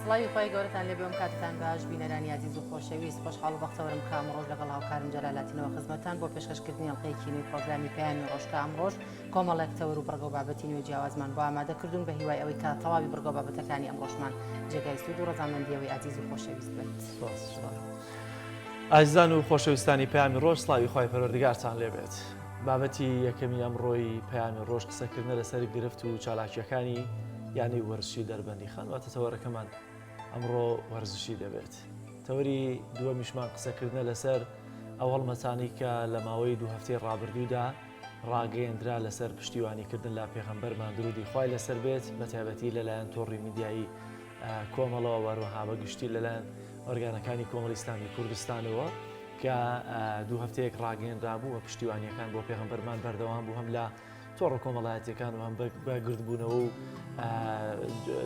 سڵاوی خۆی گەورەتان لێ بێم کاتتان باش بینەرانی عزیز و خۆشەویست خۆشحاڵ و بەختەوەرم کە ئەمڕۆژ لەگەڵ هاوکارم جەلالەتینەوە خزمەتتان بۆ پێشکەشکردنی ئەڵقەیەکی نوێی پرۆگرامی پەیامی ڕۆژکە ئەمڕۆژ کۆمەڵێک تەور و بڕگە و بابەتی نوێ جیاوازمان بۆ ئامادەکردوون بە هیوای ئەوەی کە تەواوی بڕگە و بابەتەکانی ئەمڕۆژمان جێگای سوود و ڕەزامەندیەوەی عزیز و خۆشەویست بێت. ئازیزان و خۆشەویستانی پەیامی ڕۆژ سڵاوی خۆی پەروەردگارتان لێبێت. بابەتی یەکەمی ئەمڕۆی پەیامی ڕۆژ قسەکردنە لەسەر گرفت و چالاکیەکانی یانی وەرزشی دەربەندی خانواتە تەوەرەکەمان ئەمڕۆ وەرزشی دەبێت. تەوەری دووەمیشمان قسەکردنە لەسەر ئەو هەڵمەتانی کە لە ماوەی دوو هەفتەی ڕابردوودا ڕاگەیەندرا لەسەر پشتیوانیکردن لا پێغەمبەرمان درودی خوای لەسەر بێت بە تایبەتی لەلایەن تۆڕی میدیایی کۆمەڵەوە وەروەها بەگشتی لەلایەن ئۆرگانەکانی کۆمەڵی ئیسلامی کوردستانەوە کە دوو هەفتەیەک ڕاگەیەندرا بوو و پشتیوانیەکان بۆ پێغەمبەرمان بەردەوام بوو هەم لە تۆڕە کۆمەڵایەتیەکان و هەم بەگردبوونەوە و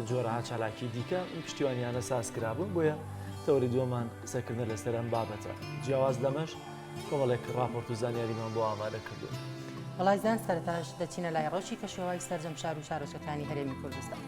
جۆرەها چالاکی دیکە ئەم پشتیوانیانە سازکرا بوون بۆیە تەوری دووەمان قسەکردن لەسەر ئەم بابەتە. جیاواز لەمەش کۆمەڵێک راپۆرت و زانیاریمان بۆ ئامادە کردوون. وەڵایزان سەرەتاش دەچینە لای ڕۆژی کەشێوەی سەرجەم شار و شارۆچکەکانی هەرێمی کوردستان.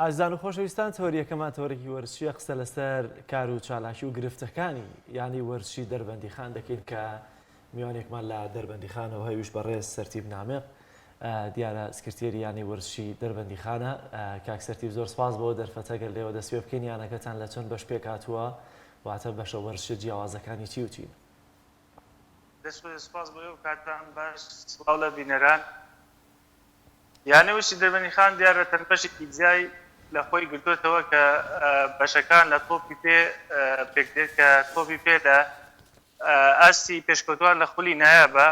ئازان و خۆشەویستان تەوەریەکەمان تەوەرێکی وەرزشیە قسە لەسەر کار و چالاکی و گرفتەکانی یانی وەرزشی دەربەندیخان دەکەین کە میوانێکمان لە دەربەندیخانەوە هەیوش بەڕێز سەرتیب نامێق دیارە سکرتێریانی وەرزشی دەربەندیخانە کاک سەرتیب زۆر سپاس بۆ دەرفەتەگەر لێوە دەست پێ بکەین یانەکەتان لە چەند بەش پێک هاتووە واتە بەشە وەرزشە جیاوازەکانی چی و چین؟ سپاس بۆ ئێوە کاتتان باش سڵاو لە بینەران یانە وشی دەربەندیخان دیارە تەنبەشێکی جیای لە خۆی گرتوێتەوە کە بەشەکان لە تۆپی پێ پێکدێت کە تۆپی پێ لە ئاستی پێشکەوتوان لە خولی نایابە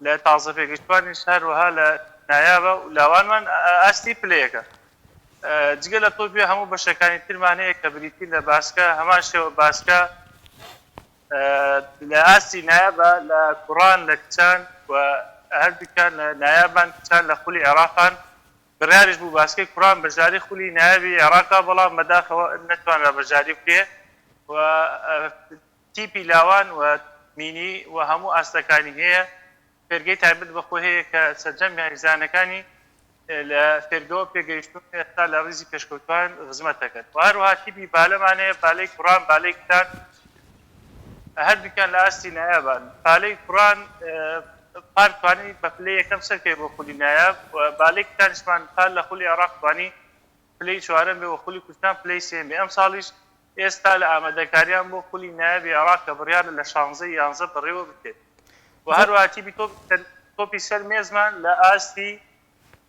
لە تازە پێگەشتوانی هەروەها لە نایابە و لاوانمان ئاستی پلەیەکە جگە لە تۆپی هەموو بەشەکانی ترمان هەیە کە بریتی لە باسکە هەمان شێوە باسکە لە ئاستی نایابە لە کوڕان لە کچان و هەردووکان لە نایابان کچان لە خولی عێراقان بڕیاریش بوو باسکەی کوڕان بەژاری خولی نایابی عێراقا بەڵام بەداخەوە نەتوانرا بەژاری بکرێ و تیپی لاوان و مینی و هەموو ئاستەکانی هەیە فێرگەی تایبەت بەخۆ هەیە کە سەرجەم یاریزانەکانی لە فێرگەوە پێگەیشتون ئێستا لە ڕیزی پێشکەوتوان خزمەت دەکات و هەروەها تیپی بالەمان هەیە بالەی کوڕان بالەی کتان هەردووکیان لە ئاستی نایابان بالەی کوڕان پار توانی بە پلەی یەکەم سەرکەی بۆ خولی نایاب و بالەی کتانیشمان پار لە خولی عێراق توانی پلەی چوارەم بێ و خولی کوردستان پلەی سێم بێ ئەم ساڵیش ئێستا لە ئامادەکاریان بۆ خولی نایابی عێراق کە بڕیار لە 16 بڕێوە بکرێت و هەروەها تیپی تۆپی سەر مێزمان لە ئاستی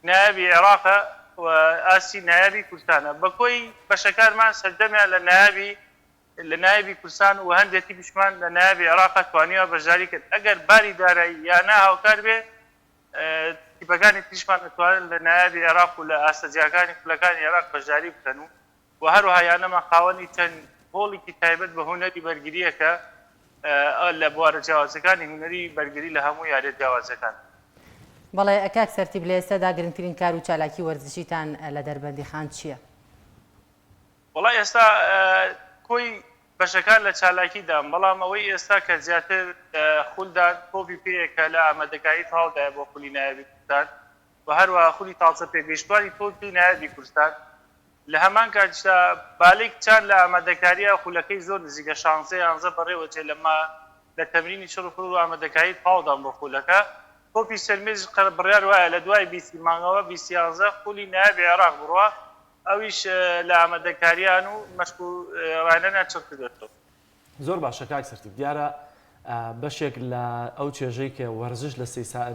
نایابی عێراقە و ئاستی نایابی کوردستانە بەکۆی بەشەکانمان سەردەمیان لە نایابی کوردستان و هەندێکی بیشمان لە نایابی عێراقە توانیوە بەژاری کرد ئەگەر باری دارایی یانە هاوکار بێ تیپەکانی تریشمان دەتوانن لە نایابی عێراق و لە ئاستەجیاکانی خولەکانی عێراق بەژاری بکەن و هەروەها یانەمان خاوەنی چەند هۆڵێکی تایبەت بە هونەری بەرگریەکە لە بوارە جیاوازەکانی هونەری بەرگری لە هەموو یاریە جیاوازەکان. بەڵێ ئەکاک سەرتیب لە ئێستادا گرنگترین کار و چالاکی وەرزشیتان لە دەربەندیخان چییە؟ وەڵای ئێستا کۆی بەشەکان لە چالاکیدان بەڵام ئەوەی ئێستا کە زیاتر خولدان تۆپی پێیەکە لە ئامادەکاری تاڵدایە بۆ خولی نایابی کوردستان و هەروەها خولی تازە پێگەیشتوانی تۆپی نایابی کوردستان لە هەمان کاتیشدا بالەی کچان لە ئامادەکاریە خولەکەی زۆر نزیکە 16 بەڕێوە جێ لەما لە تەمرینی شڕ و ئامادەکاری تاڵدان بۆ خولەکە تۆپی سەرمێز بڕیار وایە لە دوای 20 مانگەوە 20 خولی نایابی عێراق بڕوە ئەویش لە ئامادەکاریان و مەشق و ڕانەیان چڕ کردێتەوە. زۆر باشە کاک سەرتیب دیارە بەشێک لە ئەو چێژەی کە وەرزش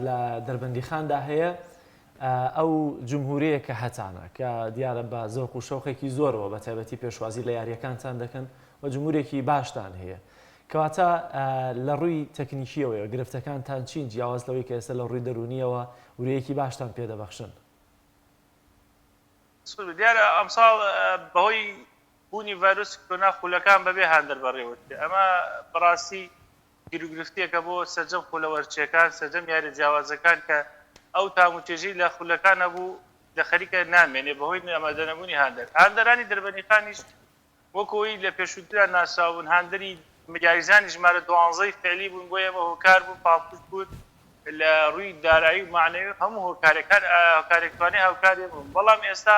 لە دەربەندیخاندا هەیە ئەو جمهوریە کە هەتانە کە دیارە بە زۆق و شەوقێکی زۆرەوە بە تایبەتی پێشوازی لە یاریەکانتان دەکەن و جمهورێکی باشتان هەیە کەواتە لە ڕووی تەکنیکیەوەیە گرفتەکانتان چین جیاواز لەوەی کە ئێستا لە ڕووی دەرونیەوە وریەکی باشتان پێدەبەخشن. دیارە ئەمساڵ بەهۆی بوونی ڤایرۆسی کۆرونا خولەکان بەبێ هاندەر بەڕێوەتی ئەمە بەڕاستی گیرروگرفتیەکە بۆ سەرجەم خولەوەرچیەکان سەرجەم یاری جیاوازەکان کە ئەو تاموچێژی لە خولەکانە بوو لە خەریکە نامێنێ بەهۆی ئەمادەنەبوونی هاندەرانی دەربەندیخانیش وەکەوەی لە پێشووتران ناساون هاندەری یاریزانی ژمارە 12 فعلی بوون بۆ ئێمە هۆکار بوو پاڵپشت بوون لە ڕووی دارایی و معنەوی هەموو هۆکارەکان هۆکارێکتوانی هاوکارێ بوون بەڵام ئێستا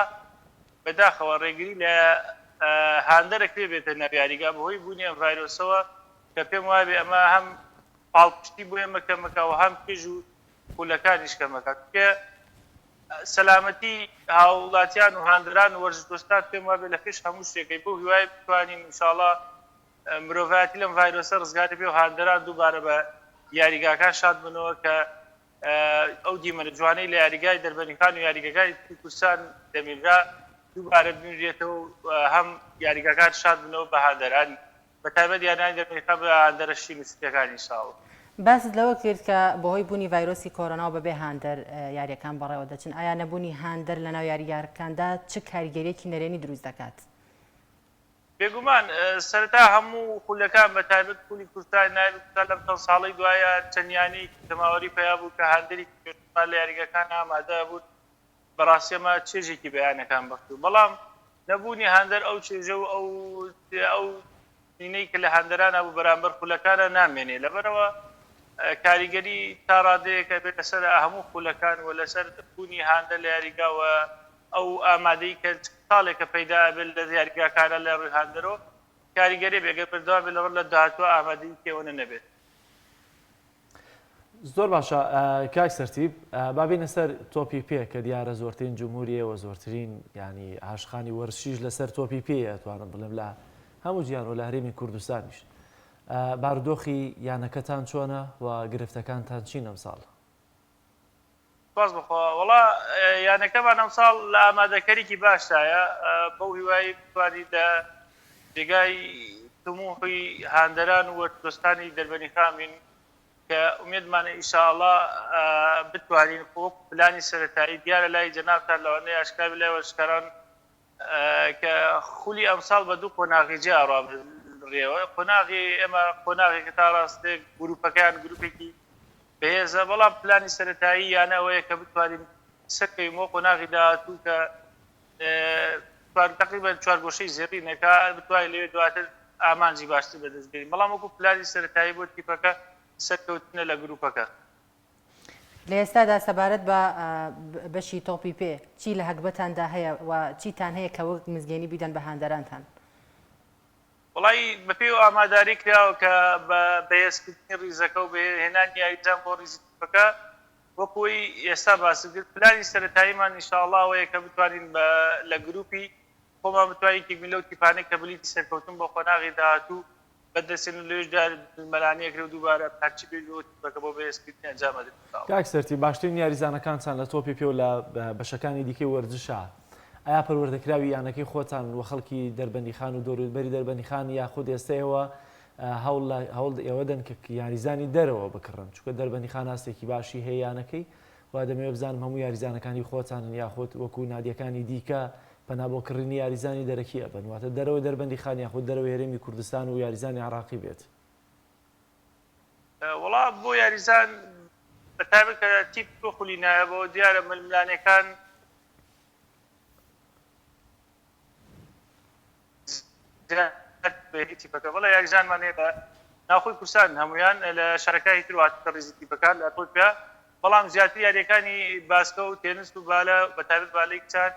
بەداخەوە ڕێگری لە هاندەرێک پێ بێتە نەبیاریگا بەهۆی بوونی ئەم ڤایرۆسەوە کە پێم وایە ئەمە هەم پاڵپشتی بۆ ئێمە کەمەکە و هەم پێش و خولەکانیش کەمەکە کە سەلامەتی هاوڵاتیان و هاندران و وەرزشدۆستان پێم وابێ لە پێش هەموو شتێکەکەی بۆ هیوای بتوانین ئینشاڵڵا مرۆڤایەتی لەم ڤایرۆسە ڕزگاری بێ و هاندەران دووبارە بە یاریگاکان شاد بنەوە کە ئەو دیمەنە جوانەی لە یاریگای دەربەندیخان و یاریگەکانی کوردستان دەمێنرا دووبارە بنوێتەوە هەم یاریگاکان شاد بنەوە بە هاندەران بە تایبەت یارانی دەربەندیخان بە هاندەرەشی نووسەکانی ئینشاڵڵا. باست لەوە کرد کە بەهۆی بوونی ڤایرۆسی کۆرۆنا و بەبێ هاندەر یاریەکان بەڕێوە دەچن ئایا نەبوونی هاندەر لە ناو یاریگارەکاندا چ کاریگەریەکی نەرێنی دروست دەکات؟ بێگومان سەرەتا هەموو خولەکان بە تایبەت خولی کوردستان نایابی کوردستان لەم چەند ساڵەی دوایە چەندیانی تەماوەری پیا بوو کە هاندەری پێشمان لە یاریگەکان ئامادە بوو بەڕاستی ئەمە چێژێکی بەیانەکان بەخشوو بەڵام نەبوونی هاندەر ئەو چێژە و ئەو نینەی کە لە هاندەرانە بوو بەرامبەر خولەکانە نامێنێ لەبەرەوە کاریگەری تا ڕادەیەکە بێت لەسەر هەموو خولەکان و لەسەر بوونی هاندەر لە یاریگاوە ئەو ئامادەی کە ساڵێکە پەیدا بێت لە یاریگاکانە لە ڕووی هاندەرەوە کاریگەری بێگە بەردەوام بێت لەڕ لە داهاتوە ئامادەی پێوەنە نەبێت. زۆر باشە کاک سەرتیب بابینە سەر تۆپی پێ کە دیارە زۆرترین جمهوریەوە زۆرترین ینی عاشقانی وەرزشیش لەسەر تۆپی پێ توانم بڵێم لە هەموو جیان و لە هەرێمی کوردستانیش بارودۆخی یانەکەتان چۆنە و گرفتەکانتان چین ئەمساڵ؟ باز بخوا وڵا یانەکەمان ئەمساڵ لە ئامادەکەرێکی باشایە بەو هیوایی بتوانیت لە جێگای تموحی هاندەران و وەرزشستانی دەربەنی خامین کە ئومێدمانە ئینشاءڵڵا بتوانین پلانی سەرەتایی دیارە لای جەنابتان لەوانەیە ئاشکرا بێ لای وەرزشکاران کە خولی ئەمساڵ بە دوو قۆناغی جیا ڕابڕێەوە قۆناغی ئێمە قۆناغێکە تا ڕاستێک گروپەکان گروپێکی بەهێزە بەڵام پلانی سەرەتایی یانە ئەوەیە کە بتوانین سەرکەویمەوە قۆناغی داهاتوو کە تقریبا چوارگۆشەی زێڕینەکە بتوانین لێوێ دواتر ئامانجی باشتر بەدەستبێنین بەڵام وەکو پلانی سەرەتایی بۆ تیپەکە سەرکەوتنە لە گروپەکە. لە ئێستادا سەبارەت بە بەشی تۆپی پێ چی لە هەگبەتاندا هەیە و چیتان هەیە کە وەک مزگەێنی بیدەن بە هاندەرانتان؟ وڵی بەپێ و ئاماداری کراوە کە بە بەهێزکردنی ڕیزەکە و بەهێنانی یاریجان بۆ ڕیزی تیپەکە وەکوی ئێستا باسی کرد پلانی سەرەتاییمان ئینشاءڵڵا ئەوەیە کە بتوانین لە گروپی خۆمان بتوانین کێک لەو تیپانەی کە بلیتی سەرکەوتن بۆ قۆناغی داهاتوو بەدەستێن و لێشدا مەلانەیەکرێ و دووبارە پارچی بێت و تیپەکە بۆ بەهێزکردنی ئەنجام بدرێت. کاک سەرتیب باشترین یاریزانەکانتان لە تۆپی پێ و لە بەشەکانی دیکەی وەرزشە ئایا پەروەردەکراوی یانەکەی خۆتان و خەڵکی دەربەندیخان و دەوروبەری دەربەندیخان یاخود ئێستەیەوە هەوڵ ئێوەدەن کە یاریزانی دەرەوە بکڕن چونکە دەربەندیخان هەستێکی باشی هەیە یانەکەی وا دەمەوێت بزانم هەموو یاریزانەکانی خۆتان یاخود وەکو نادیەکانی دیکە پەنابۆکردنی یاریزانی دەرەکی ئەبن واتە دەرەوە دەربەندیخان یاخود دەرەوە هێرێمی کوردستان و یاریزانی عراقی بێت. وڵا بۆ یاریزان بەتابەت کە تیپ تۆ خولی نایە بۆ دیارە ململانەکان تیپەکە بەڵێ یاریزانمانەیە بە ناوخۆی کوردستان هەمویان لە شارەکانی تر واتە ڕیزی تیپەکان لە تۆپیا بەڵام زیاتر یاریەکانی باسکە و تێنس و بالە بەتابەت بالەی کچان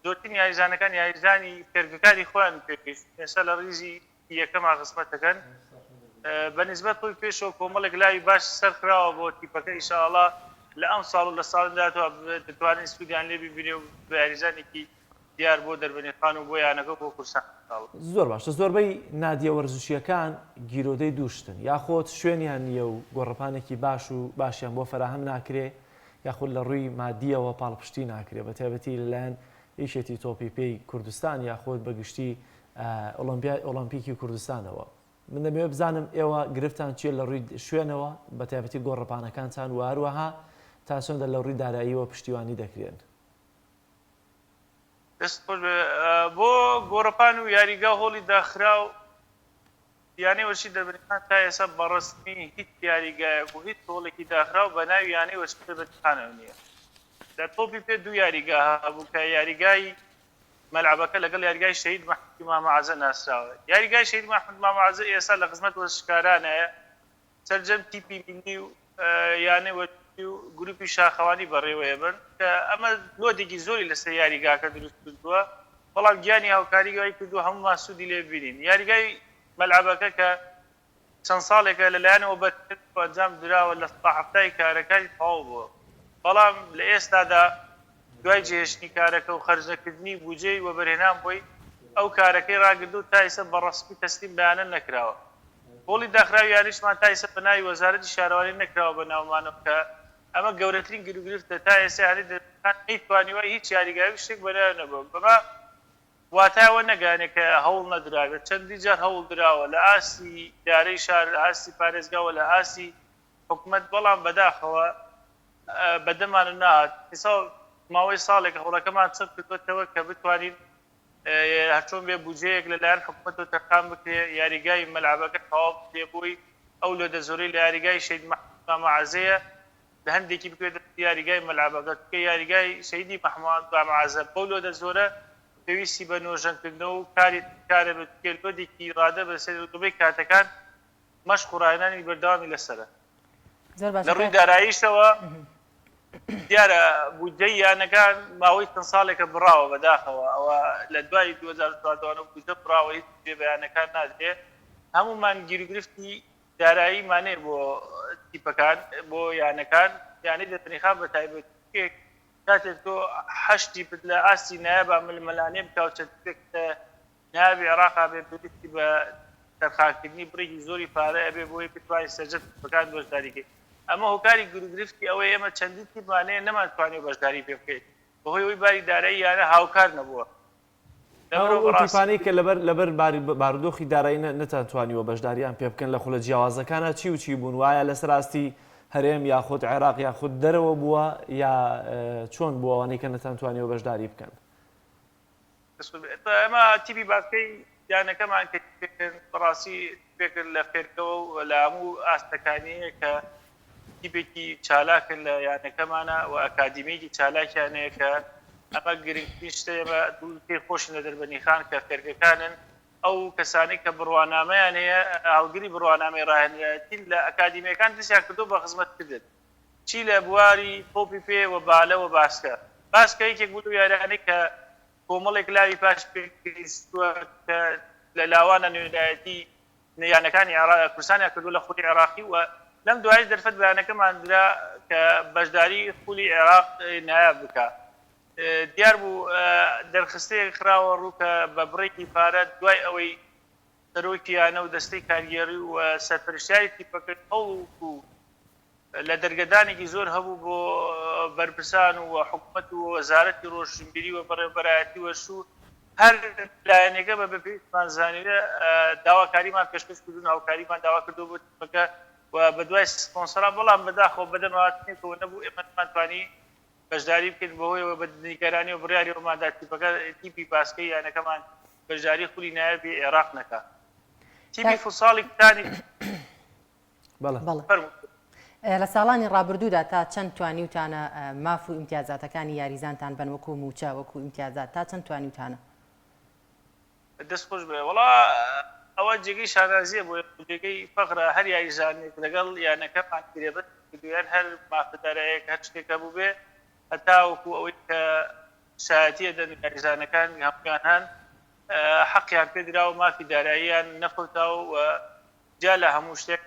زۆرترین یاریزانەکان یاریزانی فێرگەکانی خۆیان پێکەویست ئێستا لە ڕیزی یەکەما قسمەتەکەن بەنسبەت خۆی پێشەوە کۆمەڵێک لاوی باش سەرکراوە بۆ تیپەکە ئینشاءڵڵا لە ئەم ساڵ و لە ساڵداتەوە دەتوانین سوودیان لێ ببینێ و بە یاریزانێکی دیار بۆ دەربەنیخان و بۆ یانەکە بۆ کوردستان. زۆر باشە زۆربەی نادیە وەرزشیەکان گیرۆدەی دووشتن یاخۆت شوێنیان نییە و گۆڕپانێکی باش و باشیان بۆ فراهەم ناکرێ یاخود لە ڕووی مادیەوە پاڵپشتی ناکرێ بە تایبەتی لەلایەن ئیشێتی تۆپی پێی کوردستان یاخۆت بەگشتی ئۆلۆمپیکی کوردستانەوە. من دەمەوێت بزانم ئێوە گرفتان چیە لە ڕووی شوێنەوە بە تایبەتی گۆڕپانەکانتان و هەروەها تا چۆندە لە ڕووی داراییەوە پشتیوانی دەکرێن. بۆ گۆڕپان و یاریگا هۆڵی داخرا و یانەی وەرشی دەربەنیخان تا ئێستا بەڕستمی هیچ یاریگایەک و هیچ هۆڵێکی داخرا و بە ناوی یانەی وەرشی دەربەنیخانەوە نییە. لە تۆپی پێ دوو یاریگا هەبوو کە یاریگای مەلعبەکە لەگەڵ یاریگای شەهید محمود مامەعەزە ناسراوە. یاریگای شەهید محمود مامەعەزە ئێستا لە خزمەت وەرزشکارانەیە سەرجەم تیپی ملی و یانەی وەرشی و گروپی شاخەوانی بەڕێوەیە بن کە ئەمە لۆدێکی زۆری لەسەر یاریگاکە دروست کردووە بەڵام گیانی هاوکاریگەی کردو هەموومان سوودی لێ ببینین. یاریگای مەلعبەکە کە چەند ساڵێکە لەلایەنەوە بەرپرس ئەنجام دراوە لە هەفتای کارەکانی تەواو بووە بەڵام لە ئێستادا دوای جێهێشتنی کارەکە و خەرجەکردنی بودجەی وەبەرهێنان بۆی ئەو کارەکەی ڕاگردوو تا ئێستا بەڕەسمی تەسلیم بەیانە نەکراوە. هۆڵی داخراوی یاریشمان تا ئێستا بەناوی وەزارەتی شارەوانی نەکراوە بە ناومانەوە کە ئەمە گەورەترین گرفتە تا ئێستا یاری دەربەنیخان نەیتوانیوە هیچ یاریگایی شتێک بەناو نەبووە بەمە واتایەوە نەگانێت کە هەوڵ نەدراوێت چەندی جار هەوڵ دراوە لە ئاسی دارەی شار لە ئاسی پارێزگاوە لە ئاسی حکوومەت بەڵام بەداخەوە بەدەمانە نهات ماوەی ساڵێک هەوڵەکەمان چەند کردوێتەوە کە بتوانین هەرچۆن بێ بودجەیەک لەلایەن حکوومەتەوە تەرخان بکرێ یاریگای مەلعبەکە تەواو بکرێ ئەو لۆدە زۆرەی لە یاریگای شەهید محمود مامەعەزەیە لە هەندێکی بکرێت یاریگای مەلعبەکە کە یاریگای شەهیدی محمود مامەعەزە بەو لۆدە زۆرە پێویستی بە نۆژەنکردنەوە و کارە بکرێت لۆدێکی ڕادە بەسەر ڕوبەی کاتەکان مەشق و ڕاهێنانی بەردەوامی لەسەرە. لە ڕووی داراییشەوە دیارە بودجەی یانەکان ماوەی چەند ساڵێکە بڕاوە بەداخەوە ئەوە لە دوای 2014 بودجە بڕاوە هیچ بەیانەکان نادرێ هەمومان گیرگرفتی داراییمانێ بۆ تیپەکان بۆ یانەکان یانی دەتەنیخان بە تایبەت کاتێک تۆ حەشتی پت لە ئاستی نایە ململانێ بکاوچەتێک ناوی عێراقا بێ پێویستی بە تەرخانکردنی بڕێکی زۆری پارە ئەبێ بۆی بتوانێت سەرجەم تیپەکان بەشداریکەیت ئەمە هۆکاری گروگرفتی ئەوەی ئێمە چەندی تیپمانەیە نەمانتوانێت بەشداری پێ بکەیت بەهۆی ئەوەی باری دارایی یانە هاوکار نەبووە تیپانەی کە لەبەر بارودۆخی دارایی نەتانتوانیوە بەشداریان پێ بکەن لە خولە جیاوازەکانە چی و چی بوون وایە لەسەر ئاستی هەرێم یاخود عێراق یاخود دەرەوە بووە یا چۆن بوو ئەوانەی کە نەتانتوانیوە بەشداری بکەن ئەمە تیپی باکەی یانەکەمان بەڕاستی پێکرد لە فێرکەوە و لە هەموو ئاستەکانەیە کە تیپێکی چالاکن لە یانەکەمانە و ئەکادیمێکی چالاکیانەیە کە ئەمە گرنگترین شتە ئێمە دوو پێی خۆشن لە دەربەنیخان کە فێرگەکانن ئەو کەسانی کە بڕوانامەیان هەیە هەڵگری بڕوانامەی ڕاهێنەرەتی لە ئەکادیمیەکان دەستیان کردو بە خزمەتکردن چی لە بواری پۆپی پێ و بالە و باسکە یەکێک بوو یارانەی کە کۆمەڵێک لاوی پاش پێویستووە کە لە لاوانە نوێنایەتی یانەکانی کوردستانیان کردو لە خولی عێراقی و لەم دوای دەرفەت بەیانەکەمان درا کە بەشداری خولی عێراق نایاب بکە دیار بوو دەرخستەیەک خراوە ڕوو کە بە بڕێکی پارە دوای ئەوەی سەرۆکیانە و دەستەی کارگێڕی و سەرپەرشتیاری تیپەکرد ئەوکو لە دەرگەدانێکی زۆر هەبوو بۆ بەرپرسان و حکوومەت و وەزارەتی ڕۆژنبیری و بەڕێبەرایەتی وەرسوو هەر لایەنێکە بە بەپێویستمان زانیرە داواکاریمان پێشکەش کردوون هاوکاریمان داوا کردو بۆ تیپەکە و بە دوای سپۆنسەرا بەڵام بەداخەوە بەدەمەواتنێکەوە نەبوو ئێمە نتوانی بەشداری بکەین بەهۆیەوە بە نیگەرانی و بڕیاریەوەماندا تیپەکە تیپی پاسکەی یانەکەمان بەشداری خولی نایەبی عێراق نەکات تیپی فوساڵی کتانی لە ساڵانی ڕابردوودا تا چەند توانیوتانە ماف و ئیمتیازاتەکانی یاریزانتان بن وەکو موچە وەکو ئیمتیازات تا چەند توانیوتانە دەست خۆش بێ وڵا ئەوە جێگەی شانازیە بۆ جێگەی فەقرە هەر یاریزانێک لەگەڵ یانەکەمان کرێبەت کردویان هەر مافدارەیەک هەر شتێکە بوو بێ هەتا وەکو ئەوەی کە شایەتیە دەن یاریزانەکان هەمویان هەن حەقیان پێدرا و مافی داراییان نەفوتاوە و جا لە هەموو شتێک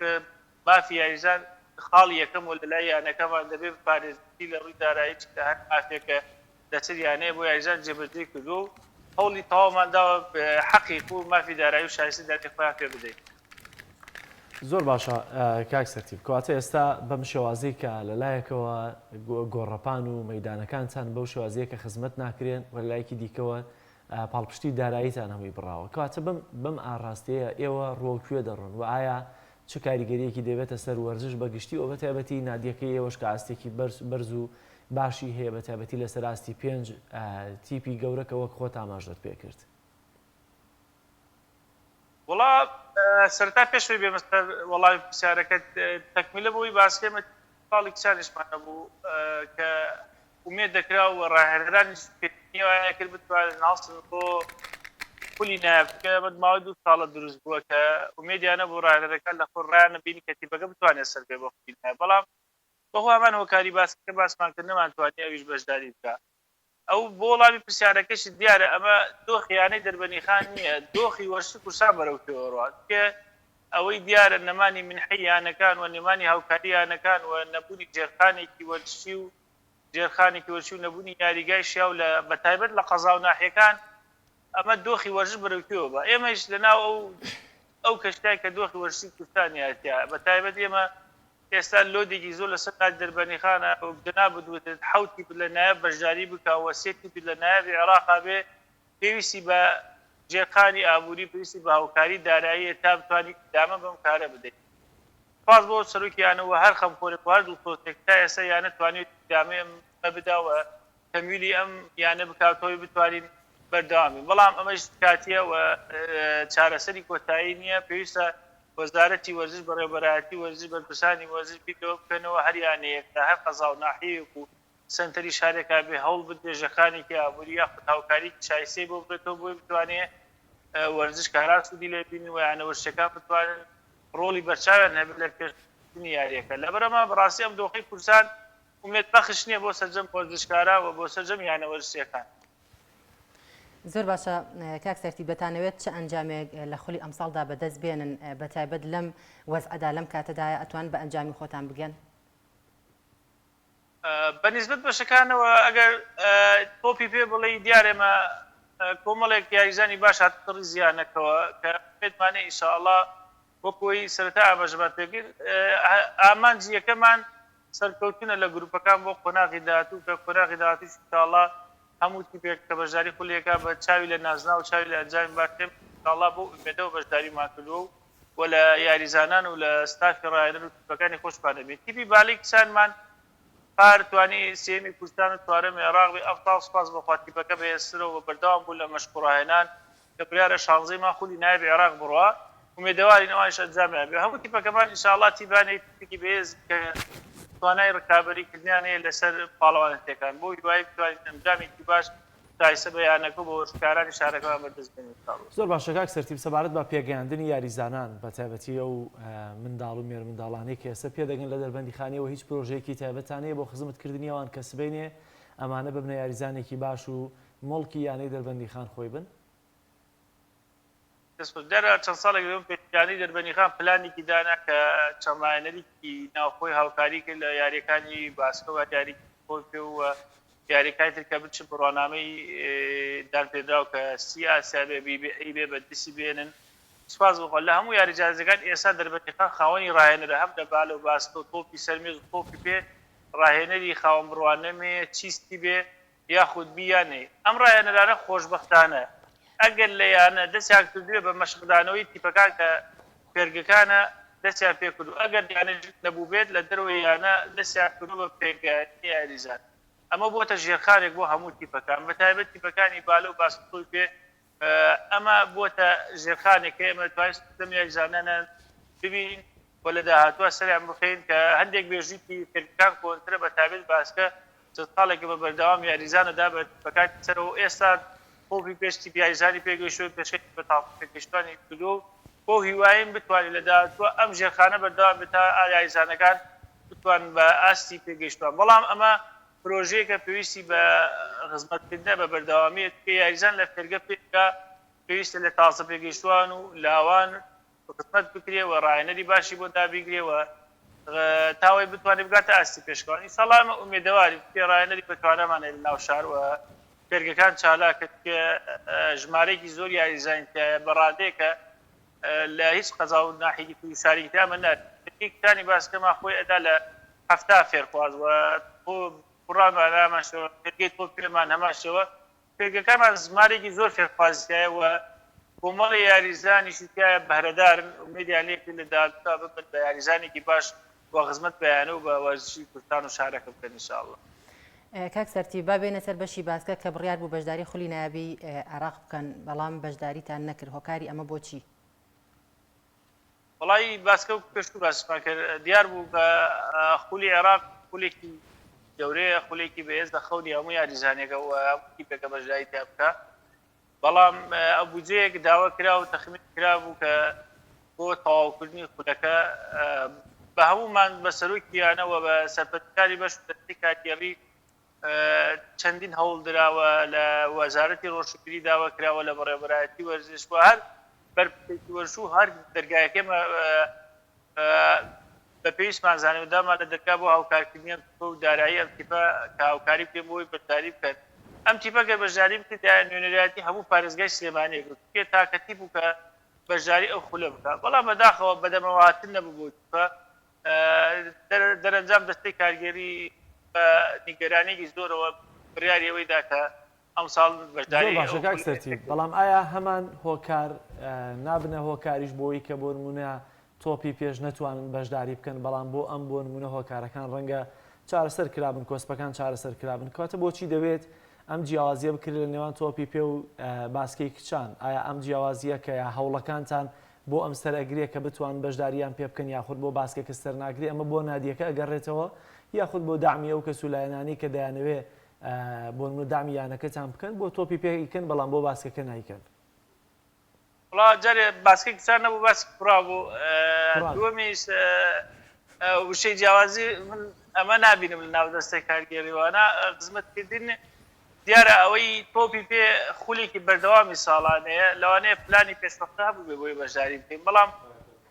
مافی یاریزان خاڵی یەکەم و لەلای یانەکەمان دەبێت پارێزی لە ڕووی دارایی کە هەر مافێکە دەچێت یانەیە بۆ یاریزان جێبەجێ کردو و هەوڵی تەواومانداوە حەقی و مافی دارایی و شایستی داتی خۆیان پێ بدەیت زۆر باشە کاک سەرتیب کەواتە ئێستا بەم شێوازەی کە لەلایەکەوە گۆڕەپان و مەیدانەکانتان بەو شێوازەیە کە خزمەت ناکرێن وە لایەکی دیکەوە پاڵپشتی داراییتان هەمووی بڕاوە کەواتە بەم ئاڕاستەیە ئێوە ڕۆکوێ دەڕۆن و ئایا چ کاریگەریەکی دەبێتە سەر وەرزش بەگشتی ئەو بەتایبەتی نادیەکەی ئێوەش کە ئاستێکی بەرز و باشی هەیە بەتایبەتی لەسەر ئاستی 5 تیپی گەورەکە وەک خۆت ئاماژەت پێ کرد وڵا سەرتا پێشوی بێمەستەر وەڵامی پرسیارەکەت تەکمیلە بۆی باسکێمە ساڵی کچانیشمانە بوو کە ئومێد دەکرا و ڕاهێنەرانی پێنیوایە کرد بتوانێت ناڵسن بۆ خولی نایبکە ماوەی 2 ساڵە دروست بووە کە ئومێدیانە بۆ ڕاهێنەرەکان لە خۆڕایانە بینی کە تیپەکە بتوانێت سەر پێ بۆ خولی نایب بەڵام بەخۆ ئەمان هۆکاری باسکە باسمان کرد نەمانتوانی ئەویش بەشداری بکە ئەو بۆ وەڵامی پرسیارەکەشی دیارە ئەمە دۆخیانەی دەربەنیخان نییە دۆخی وەرشی کوردستان بەرەوتەوەڕات کە ئەوەی دیارە نەمانی منحەیانەکان و نێمانی هاوکاریانەکان و نەبوونی جێرخانێکی وەرشی و جێرخانێکی وەرشی و نەبوونی یاریگای شیاو لە بەتایبەت لە قەزا و ناحیەکان ئەمە دۆخی وەرش بەرەوتەوە بە ئێمەش لەناو ئەو کەشتای کە دۆخی وەرشی کوردستانیاتیا بەتایبەت ئێمە ئێستا لۆدێکی زۆر لەسەر دەربەنیخانە ئەو دنا بدوێتێت حوتی لە نایب بەشداری بکەوە سێتی لە نایبی عێراقا بێ پێویستی بە جێرخانی ئابووری پێویستی بە هاوکاری داراییە تا بتوانانی دامە بەم کارە بدەیت پاس بۆ سەرۆکیانەوە هەر خەمخۆرێک و هەر دڵخۆشێک تا ئێستا یانە توانێت دامێ بداوە تەمویلی ئەم یانە بکاتەوەی بتوانین بەردەوامی بەڵام ئەمەش کاتیە و چارەسەری کۆتایی نییە پێویستە وەزارەتی وەرزش بەڕێوەبەرایەتی وەرزش بەرپرسانی وەرزش بیرەوە بکەنەوە هەریانەیەک تا هەر قەزا و ناحیەک و سنتەری شارێکا بێ هەوڵ بدێ ژەخانێکی ئابووری یاخود هاوکاریی شایستەی بۆ بێتەوە بۆی بتوانێت وەرزشکاران سوودی لێ بینی و یانە وەرزشەکان بتوانن ڕۆڵی بەرچاویان هەبێت لە پێشبردننی یاریەکە لەبەرەمە بەڕاستی ئەم دۆخەی کوردستان ئومێد بەخش نییە بۆ سەرجەم وەرزشکاران و بۆ سەرجەم یانە وەرزشیەکان زۆر باشە کاک سەرتی بەتانەوێت چه ئەنجامێک لە خولی ئەمساڵدا بەدەست بێنن بەتایبەت لەم وەزعەدا لەم کاتەدایە ئەتوان بە ئەنجامی خۆتان بگەن بەنسبت بەشەکانەوە ئەگەر تۆپی پێ بڵێ دیارێمە کۆمەڵێک یاریزانی باش هاتڕی زیانەکەەوە کە پێتمانێ ئیشاءڵڵا وەکۆی سەرەتا ئاماژەمان پێگیر ئامانجی یەکەمان سەرکەوتنە لە گروپەکان بۆ قۆناغی داهاتوو کە قۆناغی داهاتووش ئینشاءڵڵا هەموو تیپێک کە بەشداری خولیەکە بە چاوی لە نازنا و چاوی لە ئەنجامی باشێم ئینشاءڵڵا بۆ ئومێدەوە بەشداریمان کردووە و لە یاریزانان و لە ستافی ڕایەنەر و تیپەکانی خۆشمان دەبێت تیپی باڵی کچانمان پار توانی سێمی کوردستان و چوارەمی عێراق بێ ئەفتا سوپاس بەخوا تیپەکە بەهێزترەوە بەردەوام بوو لە مەشقوڕاهێنان کە بریارە 16 مانگ خولی نایبی عێراق بڕوا ومێدەوارین ئەوانش ئەنجامیان بێ هەموو تیپەکەمان ئینشاءڵڵا تیبانەی تیپێکی بەهێز کە توانای ڕکابەریکردنیان هەیە لەسەر پاڵەوانەتەکان بۆ دوای بتوانین ئەنجامێکی باش تایسە بەیانەکە بۆ وەرزکارانی شارەکەمان بەردەست بێنین. زۆر باشە کاک سەرتی سەبارەت بە پێگەیاندنی یاریزانان بە تایبەتی ئەو منداڵ و مێر منداڵانەی کە ئێستا پێدەگەن لە دەربەندیخانەوە هیچ پرۆژەیەکی تایبەتان هەیە بۆ خزمەتکردنی ئەوان کە سبەینێ ئەمانە ببنە یاریزانێکی باش و مڵکی یانەی دەربەندیخان خۆی بن دەرە چەند ساڵێک لەم پێشیانی دەربەندیخان پلانێکی دانا کە چەمایەنەرێکی ناوخۆی هاوکاری کرد لە یاریەکانی باسکەوە یاریکی خۆی پێ و یاریەکانی تر کە بچ بڕۆنامەی دانپێدراو کە سیاسیا بێ بەدەستی بێنن سوپاس بخۆن لە هەموو یاریجارەکان ئێستا دەربەندیخان خاوەنی ڕاهێنەرە هەم لە بالە و باسکە و تۆپی سەرمێز و تۆپی پێ ڕاهێنەری خاوەن بڕوانەمێ چیستی بێ یاخود بیانێ ئەم ڕاهێنەرانە خۆشبەختانە ئەگەر لە یانە دەستیان کردوێ بە مەشقدانەوەی تیپەکان کە پێرگەکانە دەستیان پێ کردو ئەگەر یانە نەبوو بێت لە دەروی یانە دەستیان کردو بە پێگەیاندنی یاریزان ئەمە بۆتە ژێرخانێک بۆ هەموو تیپەکان بەتایبەت تیپەکانی بالە و باسکەڵ پێ ئەمە بۆتە ژێرخانێک کە ئێمە توانین دەم یاریزانانە ببین بۆ لە داهاتووە سەریان بخەین کە هەندێک بێژووی پێرگەکان کۆنترە بەتایبەت باسکە ساڵێکی بە بەردەوام یاریزانەدا بە تیپەکانی سەرەوە ئێستا خۆپی پێشتی پیاریزانی پێگەیشتووە پێشێکی بە پێگەشتوانی کردو بۆ هیوایم بتوانین لە داهاتووە ئەم ژێرخانە بەردەوام بێت تا یاریزانەکان بتوان بە ئاستی پێگەیشتوان بەڵام ئەمە پرۆژەیەکە پێویستی بە خزمەتکردنە بە بەردەوامیت پێ یاریزان لە فێرگە پێکە پێویستە لە تازە پێگەیشتوان و لاوان خزمەت بکرێەوە ڕاهێنەری باشی بۆ دابیگرێەوە تاوای بتوانێت بگاتە ئاستی پێشکەوانی ساڵامە ئومێدەواری پێ ڕاهێنەری بەتوانەمانە لە ناو شارەوە پێرگەکان چالاکت کە ژمارەیەکی زۆر یاریزان بەڕادەیەکە لە هیچ قەزا و ناحیەکی شارێکی ئەمە نەرکانی باسکەما خۆی ئەدا لە هەفتا فێرخوازوە قوڕاماناماشەوە پێرگەی تۆ پێمان هەماشەوە پێرگەکانمان ژمارێکی زۆر فێرخوازیایەوە کۆمەڵی یاریزانیشی تایە بەهرەدارن ئومێدیان لێکرد لە داهاتوودا ببن بە یاریزانێکی باش بۆ خزمەت بەیانە و بە وەرزشی کوردستان و شارەکە بکەن ئینشاءڵڵا. کاک سەرتی با بێنە سەر بەشی باسکە کە بڕیار بوو بەشداری خولی نایابی عێراق بکەن بەڵام بەشداریتان نەکرد هۆکاری ئەمە بۆچی؟ وڵی باسکە و پێشتوو باسمان کرد دیار بوو بە خولی عێراق خولێکی گەورەیە خولێکی بەهێز لە خەوری هەموو یاریزانێکە و هەمووی پێکە بەشداری تیا بکە بەڵام ئەبوجەیەک داوا کرا و تەخمین کرا بوو کە بۆ تەواوکردنی خولەکە بە هەمومان بە سەرۆکیانەوە بە سەرپەرستەکانی بەش و دەستی کاتێڕی چەندین هەوڵ دراوە لە وەزارەتی ڕۆشنبیری داوا کراوە لە بەڕێوەبەرایەتی وەرزش و هەر بەرپرسێکی وەرزش و هەر دەرگایەکەمە بە پێویستمان زانێودامان لە دەرگا بۆ هاوکارکردنیان و دارایی ئەم تیپە کە هاوکاری پێ بۆی بەرداری بکەن ئەم تیپە گەر بەشداری بکرد نوێنەرایەتی هەموو پارێزگای سلێمانیە گرت پێ تاکەتی بوو کە بەشداری ئەو خولە بکە بەڵام بەداخەوە بەدەمەواتن نەبوو تیپە دەرەنجام دەستەی کارگەری بە نیگەرانێکی زۆرەوە بڕیاریەوەیدا کە ئەم ساڵ بەشداری باشە کاک سەرتی بەڵام ئایا هەمان هۆکار نابنە هۆکاریش بۆی کە بۆ نمونە تۆپی پێش نەتوانن بەشداری بکەن بەڵام بۆ ئەم بۆ نمونە هۆکارەکان ڕەنگە چارەسەر کرابن کۆسپەکان چارەسەر کرابن کاتە بۆچی دەوێت ئەم جیاوازیە بکرێت لە نێوان تۆپی پێ و باسکەی کچان ئایا ئەم جیاوازیە کە یا هەوڵەکانتان بۆ ئەم سەرئەگرێ کە بتوان بەشداریان پێ بکەن یاخود بۆ باسکێکە سەرناگری ئەمە بۆ نادیەکە ئەگەڕێتەوە یاخود بۆ دامیە و کەسولایەنانی کە دەیانەوێ بۆ دامی یانەکەتان بکەن بۆ تۆپی پێیکەن بەڵام بۆ باسکەکە نایکەن وڵا جارێ باسکەی کچان نەبوو باسی کوڕا بوو دووەمیش وشەی جیاوازی من ئەمە نبینم لە ناو دەستەی کارگێریوانە خزمەتکردن دیارە ئەوەی تۆپی پێ خولێکی بەردەوامی ساڵانەیە لەوانەیە پلانی پێشبەختە هەبوو بێ بۆی بەشداری بکەین بەڵام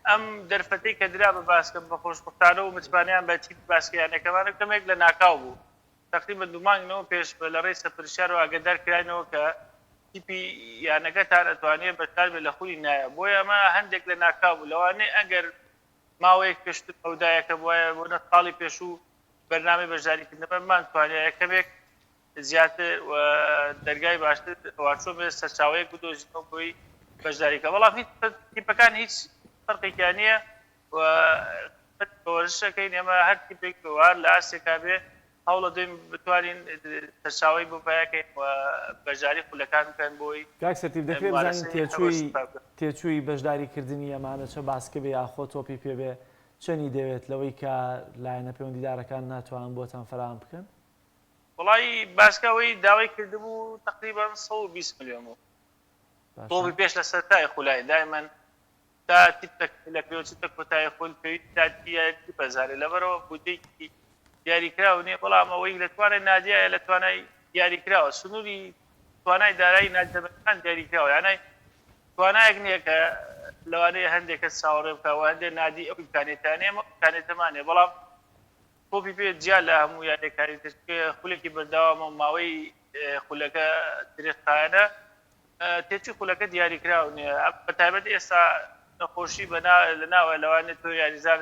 ئەم دەرفەتەی کە درا بە باسکە بە خۆشبختانە و متمانیان بە تیپ باسکیانەکەمانە کەمێک لە ناکاو بوو تقریبا دومانگنەوە پێش لە ڕێی سەپرشار و ئاگدار کراینەوە کە تیپی یانەکەتان ئەتوانێت بەکار بێت لە خولی نایە بۆیە ئەمە هەندێک لە ناکاو بوو لەوانەیە ئەگەر ماوەیەک پێشتر ئەودایەکە وایە بۆ نەتاڵی پێشوو بەرنامەی بەشداریکردنەوەمان توانێت کەمێک زیاتر دەرگای باشتر واچۆ بێت سەرچاوەیەک بدۆزینەوە بۆی بەشداریکە بەڵام هیچ تیپەکان هیچ فەرقێکیان نییە وەرزشەکەین ئێمە هەر تیپێک وار لە ئاسێکا بێ هەوڵە دەین بتوانین سەرچاوەی بۆ پایەکەین و بەشداری خولەکان بکەن بۆی کاک سەرتیب دەکرێت بزانین تێچووی بەشداریکردنی ئەمانە چه باسکە بێ یاخۆ تۆپی پێبێ چەندی دەوێت لەوەی کە لایەنە پەیوەندیدارەکان ناتوانن بۆتان فراهم بکەن وڵی باسکەوەی داوای کردبوو تقریبا 120 ملیۆن بوو تۆپی پێش لە سەرتای خولای دایمەن تا تیپەک لە پێوەچتە کۆتای خۆل پێویست تاتی بەزارێ لەبەرەوە بودەیەکی دیاریکراوە نیە بەڵام ئەوەی لە توانای نادیایە لە توانای دیاریکراوە سنووری توانای دارایی نادەمەکان دیاریکراوە یانای توانایەک نییە کە لەوانەیە هەندێکە چاوەڕێ بکەوە هەندێک نادی ئەو امکانێتمانێ بەڵام تۆپی پێ جیا لە هەموو یادێکاری خولێکی بەرداوامە ماوەی خولەکە درێژخایەنە تێچوی خولەکە دیاریکراوە نیە بەتایبەت ئێستا نەخۆشی لە ناوە لەوانێت تۆ یاریزان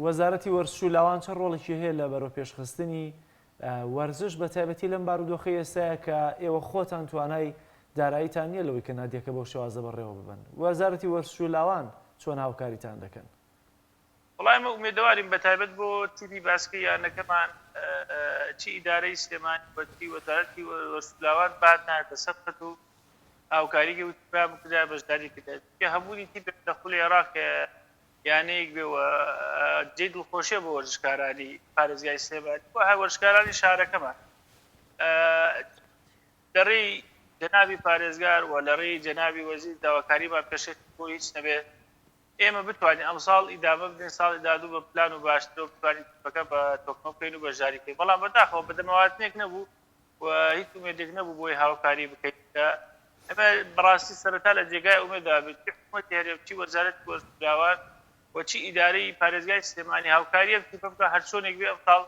وەزارەتی وەرزش و لاوان چە ڕۆڵێکی هەیە لە بەرەو پێشخستنی وەرزش بە تایبەتی لەم بارودۆخی ئێستاە کە ئێوە خۆتان توانای داراییتان نیە لەوەی کە نادیەکە بەو شێوازە بەڕێوە ببن وەزارەتی وەرزش و لاوان چۆن هاوکاریتان دەکەن وڵای ئێمە ئومێدەوارین بەتایبەت بۆ تیپی باسکەی یانەکەمان چی ئیدارەی سلێمانی وەرزشی وەزارەتی وەرزش و لاوان بعد نایەتە سەفقەت و هاوکاریگە وتیبا بکرا بەشداری کرد کە هەمووی تیپێک لە خولی عێراق یانەیەک بێەوە جێ دڵخۆشیە بۆ وەرزشکارانی پارێزگای سلێمانی بۆ هەر وەرزشکارانی شارەکەمان لەڕێی جەنابی پارێزگار و لەڕێی جەنابی وەزیر داواکاریمان پێشێت بۆ هیچ نەبێت ئێمە بتوانین ئەم ساڵ ئیدامە بدەین ساڵی دادوو بە پلان و باشترەوە بتوانین تیپەکە بە تۆکمە بکەین و بەشداری بکەین بەڵام بەداخەوە بەدەمەواتنێک نەبوو و هیچ ئومێدێک نەبوو بۆی هاوکاری بکەین کە ئەمە بەڕاستی سەرەتا لە جێگای ئومێدا بێت حکوومەتی هەرێمچی وەزارەتی وەرزش و لاوان وەچی ئیدارەی پارێزگای سلێمانی هاوکاریە تیپە بکە هەر چۆنێک بێ ئەم ساڵ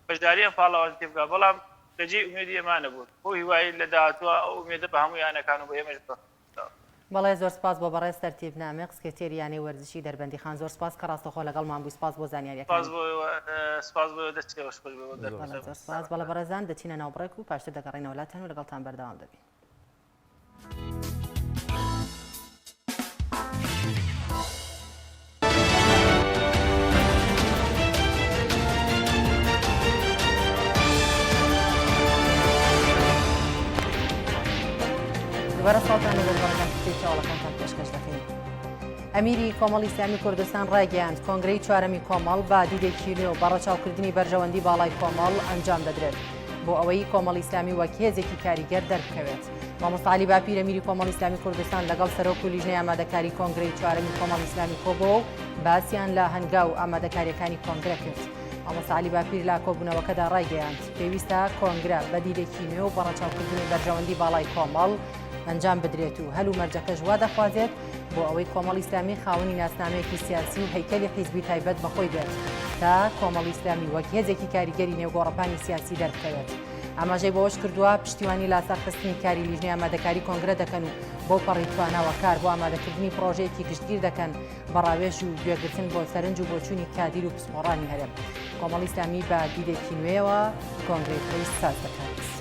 بەشداریە فاڵەوان تێ بکە بەڵام لەجێ ئومێدی ئێمانە بوو بۆ هیوای لە داهاتووە ئەو ئومێدە بە هەموو یانەکان و بە ئێمەش بەڵێ زۆر سپاس بۆ بەڕێز تەرتیب نامێ قسکێتێری یانەی وەرزشی دەربەندی خان زۆر سپاس کە ڕاستەخۆ لەگەڵمان بووی سپاس بۆ زانیاریەکان سپاس بۆ دەستیەوەش زۆر سپاس بەڵێ بەڕێزان دەچینە ناوبڕێک و پاشتر دەگەڕێنەوە وڵاتان و لەگەڵتان بەردەوام دەبین وەرە ساڵتان لەگەڵ بەڕێزان چاوەڵەکانتان پێشکەش دەکەین ئەمیری کۆمەڵی ئیسلامی کوردستان ڕایگەیاند کۆنگرەی چوارەمی کۆمەڵ با دیدێکی نوێ و بەڕەچاوکردنی بەرژەوەندی باڵای کۆمەڵ ئەنجام دەدرێت بۆ ئەوەی کۆمەڵی ئیسلامی وەک هێزێکی کاریگەر دەربکەوێت مامۆستا عەلی باپیر ئەمیری کۆمەڵی ئیسلامی کوردستان لەگەڵ سەرۆک و لیژنەی ئامادەکاری کۆنگرەی چوارەمی کۆمەڵی ئیسلامی کۆبووە و باسییان لە هەنگاو ئامادەکاریەکانی کۆنگرە کرد مامۆستا عەلی باپیر لا کۆبوونەوەکەدا ڕایگەیاند پێویستە کۆنگرە بە دیدێکی نوێ و بەڕەچاوکردنی بەرژەوەندی باڵای کۆمەڵ ئەنجام بدرێت و هەلو مەرجەکەش وا دەخوازێت بۆ ئەوەی کۆمەڵی ئیسلامی خاوەنی ناسنامەیەکی سیاسی و هەیکەلی حیزبی تایبەت بەخۆی بێت تا کۆمەڵی ئیسلامی وەک هێزێکی کاریگەری نێوگۆڕەپانی سیاسی دەربکەوێت ئاماژەی بۆەوەش کردووە پشتیوانی لاسەرخستنی کاری لیژنەی ئامادەکاری کۆنگرە دەکەن و بۆ پەڕی تواناوە کار بۆ ئامادەکردنی پرۆژەیەکی گشتگیر دەکەن بە ڕاوێژ و گوێگرتن بۆ سەرنج و بۆچوونی کادیر و پسپۆڕانی هەرێم کۆمەڵی ئیسلامی بە دیدێکی نوێەوە کۆنگرەی ساز دەکات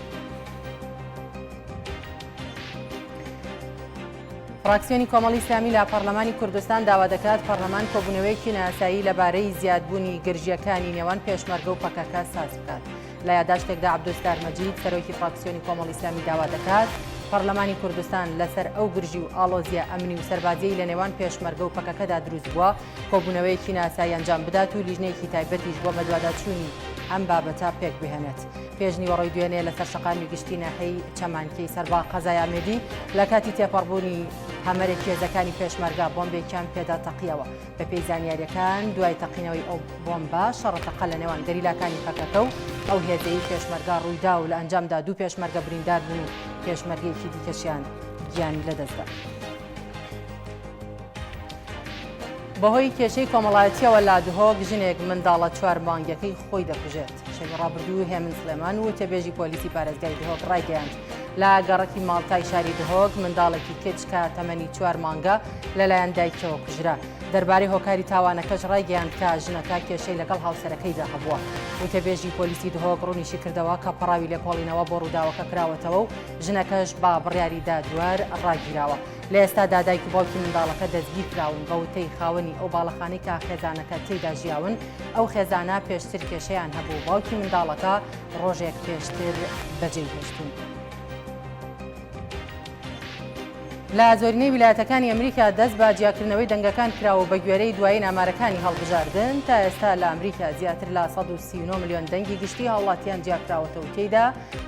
فراکسیۆنی کۆمەڵی ئیسلامی لە پەرلەمانی کوردستان داوا دەکات پەرلەمان کۆبوونەوەیەکی نایاسایی لەبارەی زیادبوونی گرژیەکانی نێوان پێشمەرگە و پەکەکە ساز بکات لە یادداشتێکدا عەبدولستار مەجید سەرۆکی فراکسیۆنی کۆمەڵی ئیسلامی داوا دەکات پەرلەمانی کوردستان لەسەر ئەو گرژی و ئاڵۆزیە ئەمنی و سەربازیی لە نێوان پێشمەرگە و پەکەکەدا دروست بووە کۆبوونەوەیەکی نایاسایی ئەنجام بدات و لیژنەیەکی تایبەتیش بۆ بەدواداچوونی ئەم بابەتە پێک بهێنێت پێش نیوەڕۆی دوێنێ لەسەر شەقامی گشتی ناحەی چەمانکەی سەربا قەزای ئامێدی لە کاتی تێپەڕبوونی هەمەرێک هێزەکانی پێشمەرگا بۆمبێکیان پێدا تەقیەوە. بە پێی زانیاریەکان دوای تەقینەوەی ئەو بۆمبە شەڕەتەقە لە نێوان گەریلاکانی فەکەکە و ئەو هێزەی پێشمەرگا ڕوویدا و لە ئەنجامدا دوو پێشمەرگە بریندار بوون و پێشمەرگەیەکی دیکەشیان گیان لەدەستدا. بەهۆی کێشەی کۆمەڵایەتیەوە لا دهۆک ژنێک منداڵە 4 مانگەکەی خۆی دەکوژێت. شەوی ڕابردوو هێمن سلێمان و تێبێژی پۆلیسی پارێزگای دهۆک ڕایگەیاند لە گەڕەکی ماڵتای شاری دهۆک منداڵێکی کچکە تەمەنی 4 مانگە لەلایەن دایکەوە کوژرا. دەربارەی هۆکاری تاوانەکەش ڕایگەیاند کە ژنەکە کێشەی لەگەڵ هاوسەرەکەیدا هەبووە. و تێبێژی پۆلیسی دهۆک ڕوونیشی کردەوە کە پەڕاوی لێکۆڵینەوە بۆ ڕووداوەکە کراوەتەوە و ژنەکەش با بڕیاری دادوەر ڕاگیراوە. لە ئێستادا دایک و باوکی منداڵەکە دەستگیر کراون بە وتەی خاوەنی ئەو باڵەخانەی کە خێزانەکە تێیدا ژیاون. ئەو خێزانە پێشتر کێشەیان هەبوو. باوکی منداڵەکە ڕۆژێک پێشتر بەجێی هێشتون. لە زۆرینەی ویلایەتەکانی ئەمریکا دەست بە جیاکردنەوەی دەنگەکان کراوە بە گوێرەی دوایین ئامارەکانی هەڵبژاردن. تا ئێستا لە ئەمریکا زیاتر لە 139 ملیۆن دەنگی گشتی هاوڵاتیان جیاکراوەتەوە و تێیدا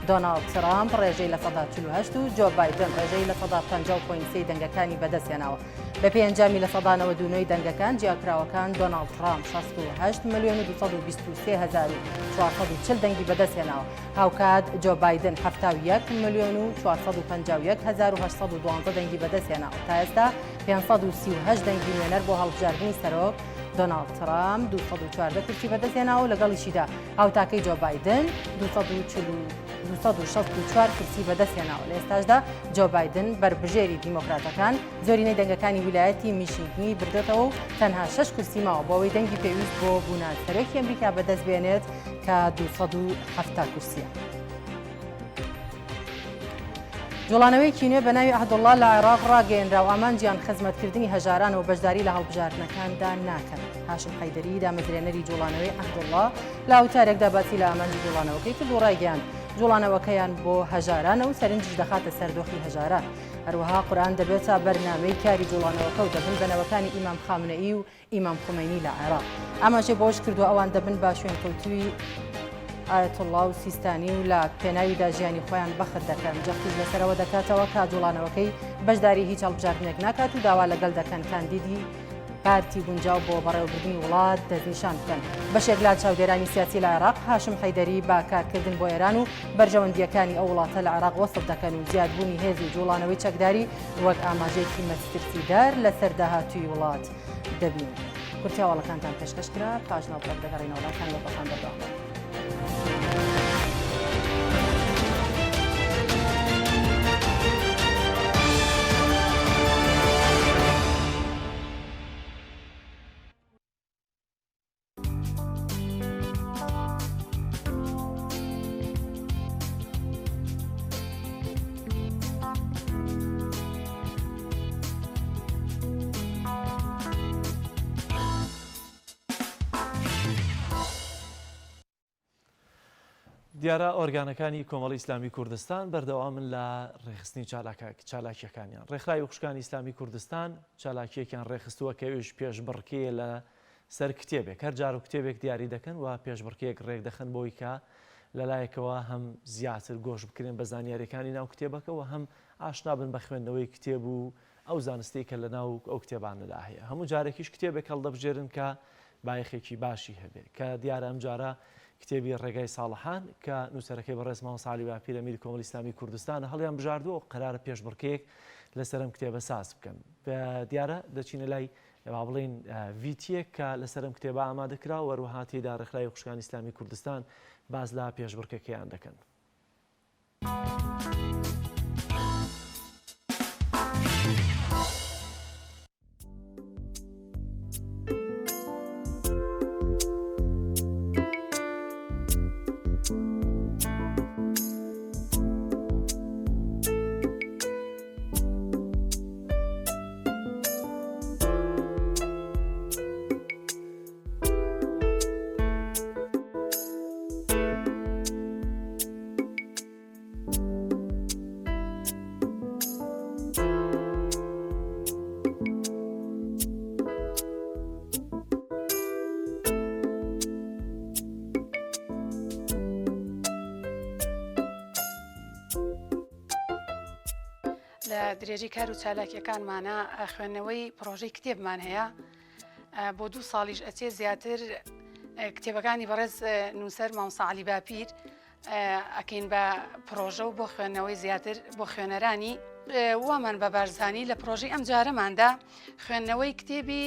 دۆناڵد ترامپ ڕێژەی لە 48 و جۆ بایدن ڕێژەی لە 50.3 دەنگەکانی بەدەستێناوە. بە پێنجامی لە 92 دەنگەکان جیاکراوەکان دۆناڵد ترامپ 68 ملیۆن و 223,440 دەنگی بەدەستێناوە. هاوکات جۆ بایدن 71 ملیۆن و 451,812 دەنگی بەدەستێناوە. تا ئێستا 538 دەنگی نوێنەر بۆ هەڵبژاردننی سەرۆک دۆناڵد ترامپ 214 کورسی بەدەستێناوە و لەگەڵیشیدا هاوتاکەی جۆ بایدن 264 کورسی بەدەستێناوە. لە ئێستاشدا جۆ بایدن بربژێری دیموکراتەکان زۆرینەی دەنگەکانی ویلایەتی میشیگنی بردێتەوە و تەنها 6 کورسی ماوە بۆ ئەوەی دەنگی پێویست بۆ بوونان سەرۆکی ئەمریکا بەدەست بێنێت کە 270 کورسیە. جوڵانەوەیکی نوێ بە ناوی ئەحدوڵڵا لە عێراق ڕاگەیەنرا و ئامانجیان خزمەتکردنی هەژاران و بەشداری لە هەڵبژاردنەکاندا ناکەن. هاشم حەیدەری دامەزرێنەری جوڵانەوەی ئەحدوڵڵا لە ئەوتارێکدا باسی لە ئامانجی جوڵانەوەکەی کرد و ڕایگەیاند جوڵانەوەکەیان بۆ هەژارانە و سەرنجش دەخاتە سەردۆخی هەژاران. هەروەها قورئان دەبێتە بەرنامەی کاری جوڵانەوەکە و دەبن بەنەوەکانی ئیمام خامنەئی و ئیمام خمەینی لە عێراق. ئەمەشێ بۆش کردووە ئەوان دەبن با شوێن کەوتووی ئایەتوڵڵا و سیستانی و لە پێناویدا ژیانی خۆیان بەخر دەکەن. جەختیش لەسەرەوە دەکاتەوە کە جوڵانەوەکەی بەشداری هیچ هەڵبژاردنێک ناکات و داوا لەگەڵ دەکەن کاندیدی پارتی گونجاو بۆ بەڕێوەبردننی وڵات دەستنیشان بکەن. بەشێک لە چاودێرانی سیاسی لە عێراق هاشم حەیدەری با کارکردن بۆ ئێران و بەرژەوەندیەکانی ئەو وڵاتە لە عێراق وەسف دەکەن و زیادبوونی هێزی جوڵانەوەی چەکداری وەک ئاماژەیەکی مەترسیدار لەسەر داهاتووی وڵات دەبین. کورتیاوەڵەکانتان پێشکەش کرا پاژناو بڕێک دەگەڕێنەوە وڵاتان لە بەخان بەردەوام. دیارە ئۆرگانەکانی کۆمەڵی ئیسلامی کوردستان بەردەوامن لە ڕێخستنی چالاکیەکانیان. ڕێکخراوی خوشکانی ئیسلامی کوردستان چالاکیەکیان ڕێخستووە کەویش پێشبڕکێ لە سەر کتێبێک هەر جار و کتێبێک دیاری دەکەن و پێشبڕکەیەک ڕێک دەخەن بۆی کە لەلایەکەوە هەم زیاتر گۆش بکرێن بە زانیاریەکانی ناو کتێبەکەەوە هەم ئاشنا بن بە خوێندنەوەی کتێب و ئەو زانستی کە لە ناو ئەو کتێبانەدا هەیە. هەموو جارێکیش کتێبێک هەڵدەبژێرن کە بایەخێکی باشی هەبێ کە دیارە ئەم جارە کتێبی ڕێگای ساڵحان کە نووسەرەکەی بەڕێزمەوە ساڵی با پیرەمیری کۆمەڵی ئیسلامی کوردستانە هەڵیان بژاردووە و قەرارە پێشبڕکەیەک لەسەرم کتێبە ساز بکەن. بە دیارە دەچینە لای با بڵێن ڤیتیەک کە لەسەرم کتێبە ئامادەکرا و وەروەها تێیدا ڕێکخراوی خوشکانی ئیسلامی کوردستان باز لە پێشبڕکەکەیان دەکەن. درێژی کار و چالاکیەکانمانە خوێندنەوەی پرۆژەی کتێبمان هەیە بۆ 2 ساڵیش ئەچێ زیاتر کتێبەکانی بەڕێز نووسەر مامۆستا عەلی باپیر ئەکەین بە پرۆژە و بۆ خوێندنەوەی زیاتر بۆ خوێنەرانی وامان بە بارزانی لە پرۆژەی ئەم جارەماندا خوێندنەوەی کتێبی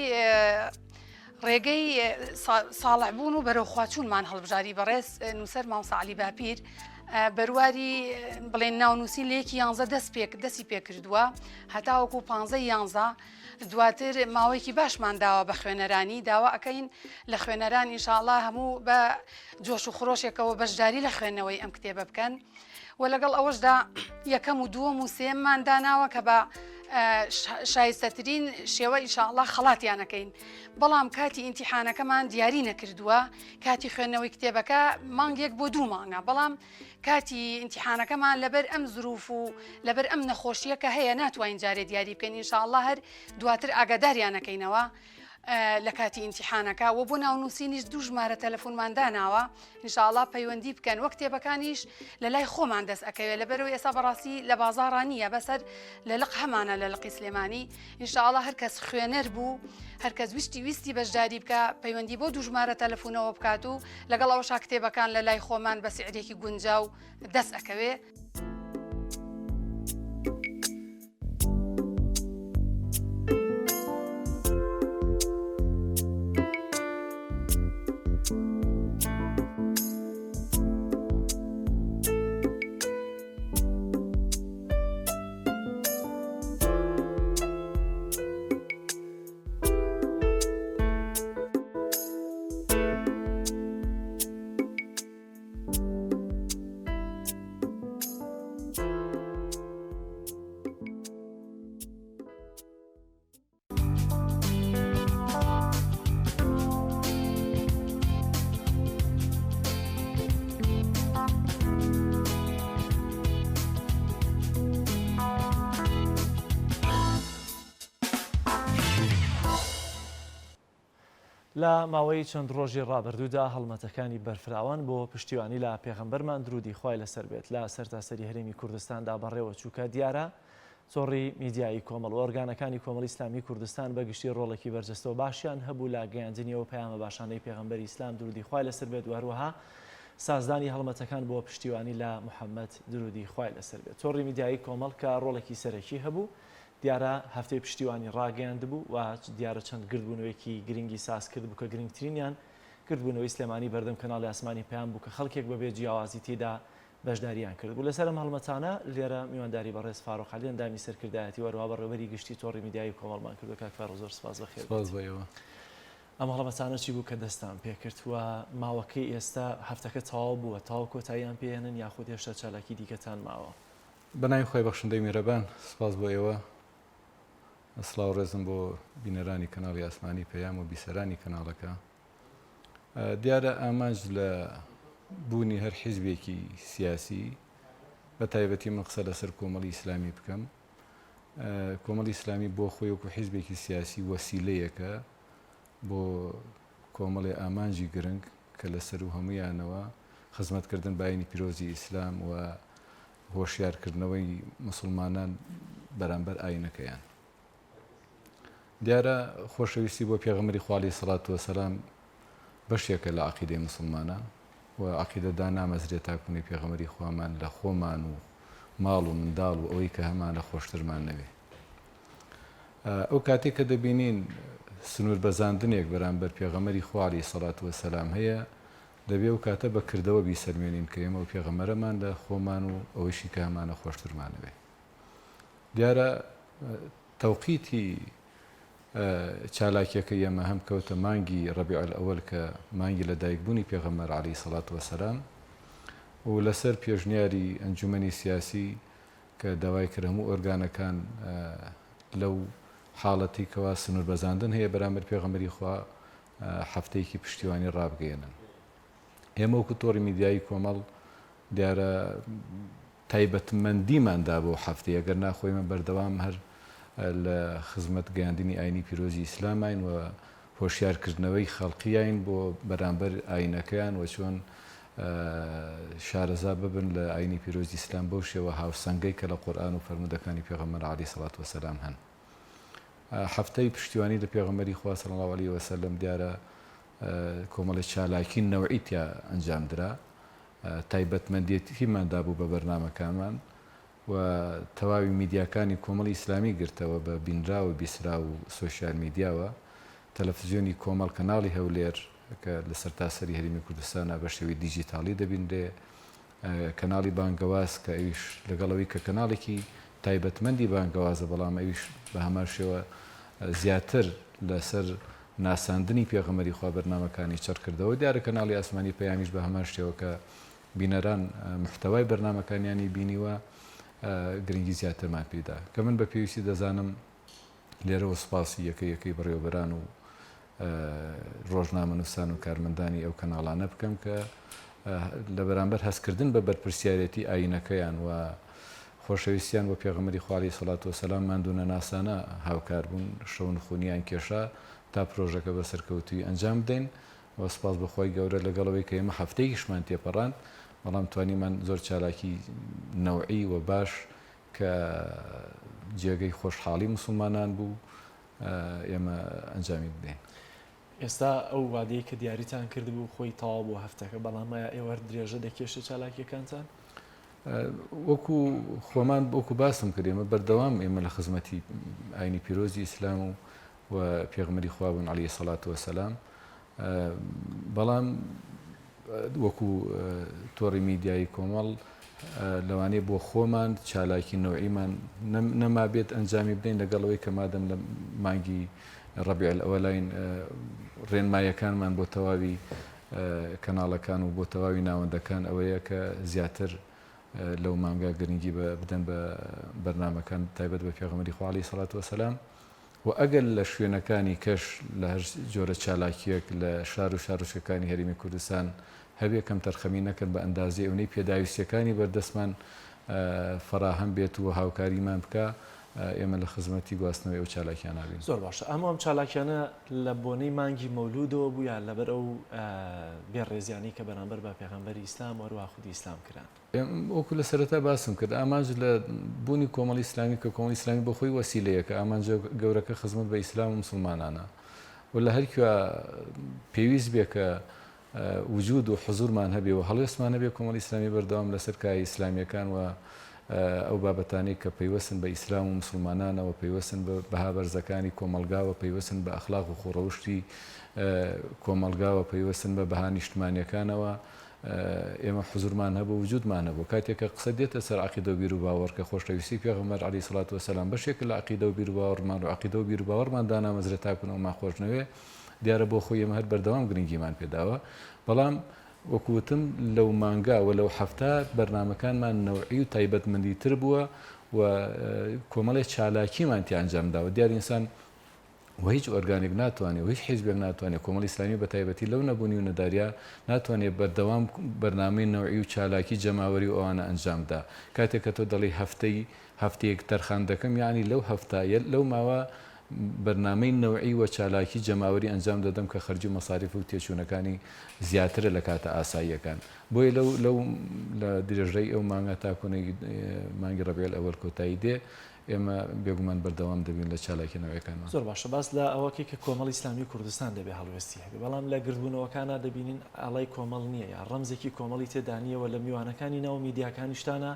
ڕێگەی ساڵحبوون و بەرەوخواچوونمان هەڵبژاری بەڕێز نووسەر مامۆستا عەلی باپیر بەرواری بڵێن ناونووسی لەیەکی 11 دەستی پێکردووە هەتاوەکو 15 دواتر ماوەیەکی باشمان داوە بە خوێنەرانی داوا ئەەکەین لە خوێنەران ئینشاءڵڵا هەموو بە جۆش و خڕۆشێکەوە بەشداری لە خوێندنەوەی ئەم کتێبە بکەن و لەگەڵ ئەوەشدا یەکەم و دووەم و سێممان داناوە کە بە شایستەترین شێوە ئینشاءڵڵا خەڵاتیانەکەین بەڵام کاتی ئیمتیحانەکەمان دیاری نەکردووە کاتی خوێندنەوەی کتێبەکە مانگێک بۆ 2 مانگە بەڵام کاتی ئیمتیحانەکەمان لەبەر ئەم زروف و لەبەر ئەم نەخۆشیە کە هەیە ناتوانین جارێ دیاری بکەین ئینشاءڵڵا هەر دواتر ئاگاداریانەکەینەوە لە کاتی ئیمتیحانەکە و بۆ ناونووسینیش 2 ژمارە تەلەفۆنمان داناوە ئینشاءڵڵا پەیوەندی بکەن وەک کتێبەکانیش لە لای خۆمان دەست ئەکەوێت لەبەرەوەی ئێستا بەڕاستی لە بازاڕ نییە بەسەر لە لق هەمانە لە لقی سلێمانی ئینشاءڵڵا هەر کەس خوێنەر بوو هەر کەس ویستی بەشداری بکە پەیوەندی بۆ 2 ژمارە تەلەفۆنەوە بکات و لەگەڵ ئەوەش کتێبەکان لە لای خۆمان بە سعرێکی گونجاو دەست ئەکەوێت. لە ماوەی چەند ڕۆژی ڕابردوودا هەڵمەتەکانی بەرفراوان بۆ پشتیوانی لە پێغەمبەرمان درودی خوای لەسەر بێت لە سەرتاسەری هەرێمی کوردستاندا بەڕێوە چووکە دیارە زۆڕی میدیایی کۆمەڵ ئۆرگانەکانی کۆمەڵی ئیسلامی کوردستان بەگشتی ڕۆڵێکی بەرجەستەوە باشیان هەبوو لە گەیاندنیەوە پەیامە باشانەی پێغەمبەری ئیسلام درودی خوای لەسەر بێت و هەروەها سازدانی هەڵمەتەکان بۆ پشتیوانی لە محەممەد درودی خوای لەسەر بێت زۆڕی میدیایی کۆمەڵ کە ڕۆڵێکی سەرەکی هەبوو دیارە هەفتەی پشتیوانی ڕاگەیاند بوو و دیارە چەند گردبوونەوەیەکی گرنگی ساز کرد بوو کە گرنگترینیان گردبوونەوەی سلێمانی بەردەم کەناڵی ئاسمانی پەیام بوو کە خەڵکێک بەبێ جیاوازی تێدا بەشداریان کرد بوو لەسەر ئەم هەڵمەتانە لێرە میوانداری بەڕێز فاروق عەلی ئەندامی سەرکردایەتی وەروها بەڕێوەبەری گشتی تۆڕی میدیایی کۆمەڵمان کردو کاک فاروق زۆر سپاس بەخێر ئەم هەڵمەتانە چی بوو کە دەستان پێکرد و ماوەکەی ئێستا هەفتەکە تەواو بووە تاو کۆتاییان پێێنن یاخود هێشتا چالاکی دیکەتان ماوە بەناوی خۆی بەخشندەی میرەبان سپاس بۆ ئێوە ئەسڵاو ڕێزم بۆ بینەرانی کەناڵی ئاسمانی پەیام و بیسەرانی کەناڵەکە دیارە ئامانج لە بوونی هەر حیزبێکی سیاسی بە تایبەتی من قسە لەسەر کۆمەڵی ئیسلامی بکەم کۆمەڵی ئیسلامی بۆ خۆی وەکو حیزبێکی سیاسی وەسیلەیەکە بۆ کۆمەڵی ئامانجی گرنگ کە لەسەر و هەمویانەوە خزمەتکردن باینی پیرۆزی ئیسلام و هۆشیارکردنەوەی مسلمانان بەرامبەر ئاینەکەیان دیارە خۆشەویستی بۆ پێغەمبەری خوا عەلەیهی سەڵات وەسەلام بەشێکە لە عەقیدەی مسلمانان و عەقیدەدا نامەزرێت تاکوونی پێغەمبەری خوامان لە خۆمان و ماڵ و منداڵ و ئەوەی کە هەمانە خۆشترمان نەوێ ئەو کاتێک کە دەبینین سنوور بەزاندنێک بەرامبەر پێغەمبەری خوا عەلەیهی سەڵات وەسەلام هەیە دەبێ و کاتە بەکردەوە بیسەلمێنین کە ئێمە و پێغەمبەرەمان لە خۆمان و ئەوەیشی کە هەمانە خۆشترمان نەوێ دیارە تەوقیتی چالاکیەکە ئێمە هەم کەوتە مانگی ڕەبیع الئەوەل کە مانگی لەدایکبوونی پێغەمبەر عەلەیهی سەڵات وەسەلام و لەسەر پێشنیاری ئەنجومەنی سیاسی کە داوای کرد هەموو ئۆرگانەکان لەو حاڵەتی کەوا سنوور بەزاندن هەیە بەرامبەر پێغەمبەری خوا هەفتەیەکی پشتیوانی ڕابگەێنن ئێمە وەکو تۆڕی میدیایی کۆمەڵ دیارە تایبەتمەندیماندا بۆ هەفتەیە ئەگەر ناخۆیمە بەردەوام هەر لە خزمەت گەیاندنی ئاینی پیرۆزی ئیسلامین و هۆشیارکردنەوەی خەڵقیین بۆ بەرامبەر ئاینەکەیان و چۆن شارەزا ببن لە ئاینی پیرۆزی ئیسلام بەو شێوە هاوسەنگەی کە لە قورئان و فەرمودەکانی پێغەمبەر عەلەیهی سەڵات وەسەلام هەن. هەفتەی پشتیوانی لە پێغەمبەری خوا صلی الله علیه وسلم دیارە کۆمەڵی چالاکی نەوعی تیا ئەنجام درا، تایبەتمەندێتیماندا بوو بە بەرنامەکانمان و تەواوی میدیاکانی کۆمەڵی ئیسلامی گرتەوە بە بینرا و بیسرا و سۆشیال میدیاوە. تەلەڤیزیۆنی کۆمەڵ کەناڵی هەولێر کە لە سەرتاسەری هەرێمی کوردستانە بە شێوەی دیجیتاڵی دەبینرێ، کەناڵی بانگەواز کە ئەویش لەگەڵەوەی کە کەناڵێکی تایبەتمەندی بانگەوازە، بەڵام ئەویش بە هەمان شێوە زیاتر لەسەر ناساندنی پێغەمبەری خوا بەرنامەکانی چڕ کردەوە. دیارە کەناڵی ئاسمانی پەیامیش بە هەمان شێوە کە بینەران محتەوای بەرنامەکانیانی بینیوە گرنگی زیاترمان پێدا، کە من بە پێویستی دەزانم لێرەوە سوپاسی یەکەی بەڕێوەبەران و ڕۆژنامەنووسان و کارمەندانی ئەو کەناڵانە بکەم کە لە بەرامبەر هەستکردن بە بەرپرسیارەتی ئاینەکەیان و خۆشەویستیان بۆ پێغەمبەری خوا عەلەیهی سەڵات وەسەلام ماندوونە ناسانە هاوکار بوون، شەو نخوونیان کێشا تا پرۆژەکە بە سەرکەوتووی ئەنجام بدەین. و سپاس بەخوای گەورە لەگەڵەوەی کە ئێمە هەفتەیەکیشمان تێپەڕاند، بەڵام توانیمان زۆر چالاکی نەوعی و باش کە جێگەی خۆشحاڵی مسلمانان بوو ئێمە ئەنجامی بدەین. ئێستا ئەو وادەیە کە دیاریتان کردبوو خۆی تەواو بۆ هەفتەکە، بەڵام ئێوە درێژە دەکێشە چالاکیەکانتان؟ وەکو خۆمان وەکو باسم کرد، ئێمە بەردەوام ئێمە لە خزمەتی ئاینی پیرۆزی ئیسلام و پێغەمبەری خوا بوون عەلەیهی سەڵات وەسەلام، بەڵام وەکو تۆڕی میدیایی کۆمەڵ لەوانەیە بۆ خۆمان چالاکی نەوعیمان نەما بێت ئەنجامی بدەین، لەگەڵەوەی کە مادەم لە مانگی ڕەبیع الئەوەلاین ڕێنمایەکانمان بۆ تەواوی کەناڵەکان و بۆ تەواوی ناوەندەکان ئەوەیە کە زیاتر لەو مانگا گرنگی بدەن بە بەرنامەکان تایبەت بە پێغەمبەری خوا عەلەیهی سەڵات وەسەلام. و ئەگەر لە شوێنەکانی کەش لە هەر جۆرە چالاکیەک لە شار و شارۆچکەکانی هەرێمی کوردستان هەبێ کەم تەرخەمی نەکرد بە ئەندازی ئەوەی پێداویستیەکانی بەردەستمان فراهەم بێت و هاوکاریمان بکە، ئێمە لە خزمەتی گواستنەوەی ئەو چالاکیان نابین. زۆر باشە. ئەم چالاکیانە لە بۆنەی مانگی مەولودەوە بوو یان لەبەر ئەو بێڕێزیانی کە بەرامبەر بە پێغەمبەری ئیسلام وەروها خودی ئیسلام کران؟ وەکو لە سەرەتا باسم کرد، ئامانج لە بوونی کۆمەڵی ئیسلامی کە کۆمەڵی ئیسلامی بە خۆی وەسیلەیەکە، ئامانجە گەورەکە خزمەت بە ئیسلام و مسلمانانە، و لە هەرکوێ پێویست بێ کە وجود و حضورمان هەبێ و هەڵوێستمان هەبێ کۆمەڵی ئیسلامی بەردەوام لەسەر کای ئیسلامیەکان و ئەو بابەتانەی کە پەیوەستن بە ئیسلام و مسلمانانەوە، پەیوەستن بە هابەرزەکانی کۆمەلگاوە، پەیوەستن بە ئەخلاق و خۆڕەوشتی کۆمەلگاوە، پەیوەستن بە بەها نیشتمانیەکانەوە، ئێمە حضورمان هەبوو وجودمان هەبوو. کاتێککە قسە دێتە سەر عەقیدە و بیر و باوەڕ کە خۆشەویستی پێغەمبەر عەلەیهی سەڵات وەسەلام بەشێک لە عەقیدە و بیر و باوەڕمان و عەقیدە و بیر و باوەڕمان دانامەزرێت تاکونەوە ماخۆشنەوێ، دیارە بۆ خۆی ئێمە هەر بەردەوام گرنگیمان پێداوە. بەڵام وەکوتم لەو مانگا و لەو هەفتە بەرنامەکانمان نەوعی و تایبەتمەندی تر بووە و کۆمەڵێک چالاکیمان تیا ئەنجامداوە. دیار ئینسان و هیچ ئۆرگانێک ناتوانێت و هیچ حیزبێک ناتوانێت کۆمەڵی ئیسلامی بە تایبەتی لەو نەبوونی و نەداریا ناتوانێت بەردەوام بەرنامەی نەوعی و چالاکی جەماوەری و ئەوانە ئەنجامدا. کاتێک کە تۆ دەڵی هەفتەیەک تەرخان دەکەم، یعنی لەو هەفتایە لەو ماوە بەرنامەی نەوعی و چالاکی جەماوەری ئەنجام دەدەم کە خەرجی و مەساریف و تێچوونەکانی زیاترە لە کاتە ئاساییەکان. بۆیە لەو لە درێژەی ئەو مانگە تاکۆنەی مانگی ڕەبیع الئەوەل کۆتایی دێ، ئێمە بێگومان بەردەوام دەبین لە چالاکی نەوەیەکانمان. زۆر باشە. باس لە ئەوەکەی کە کۆمەڵی ئیسلامی کوردستان دەبێ هەڵوێستی هەبێ، بەڵام لە گردبوونەوەکانە دەبینین ئاڵای کۆمەڵ نییە یا ڕەمزێکی کۆمەڵی تێدا نییەوە لە میوانەکانی ناو میدیاکانیشتانە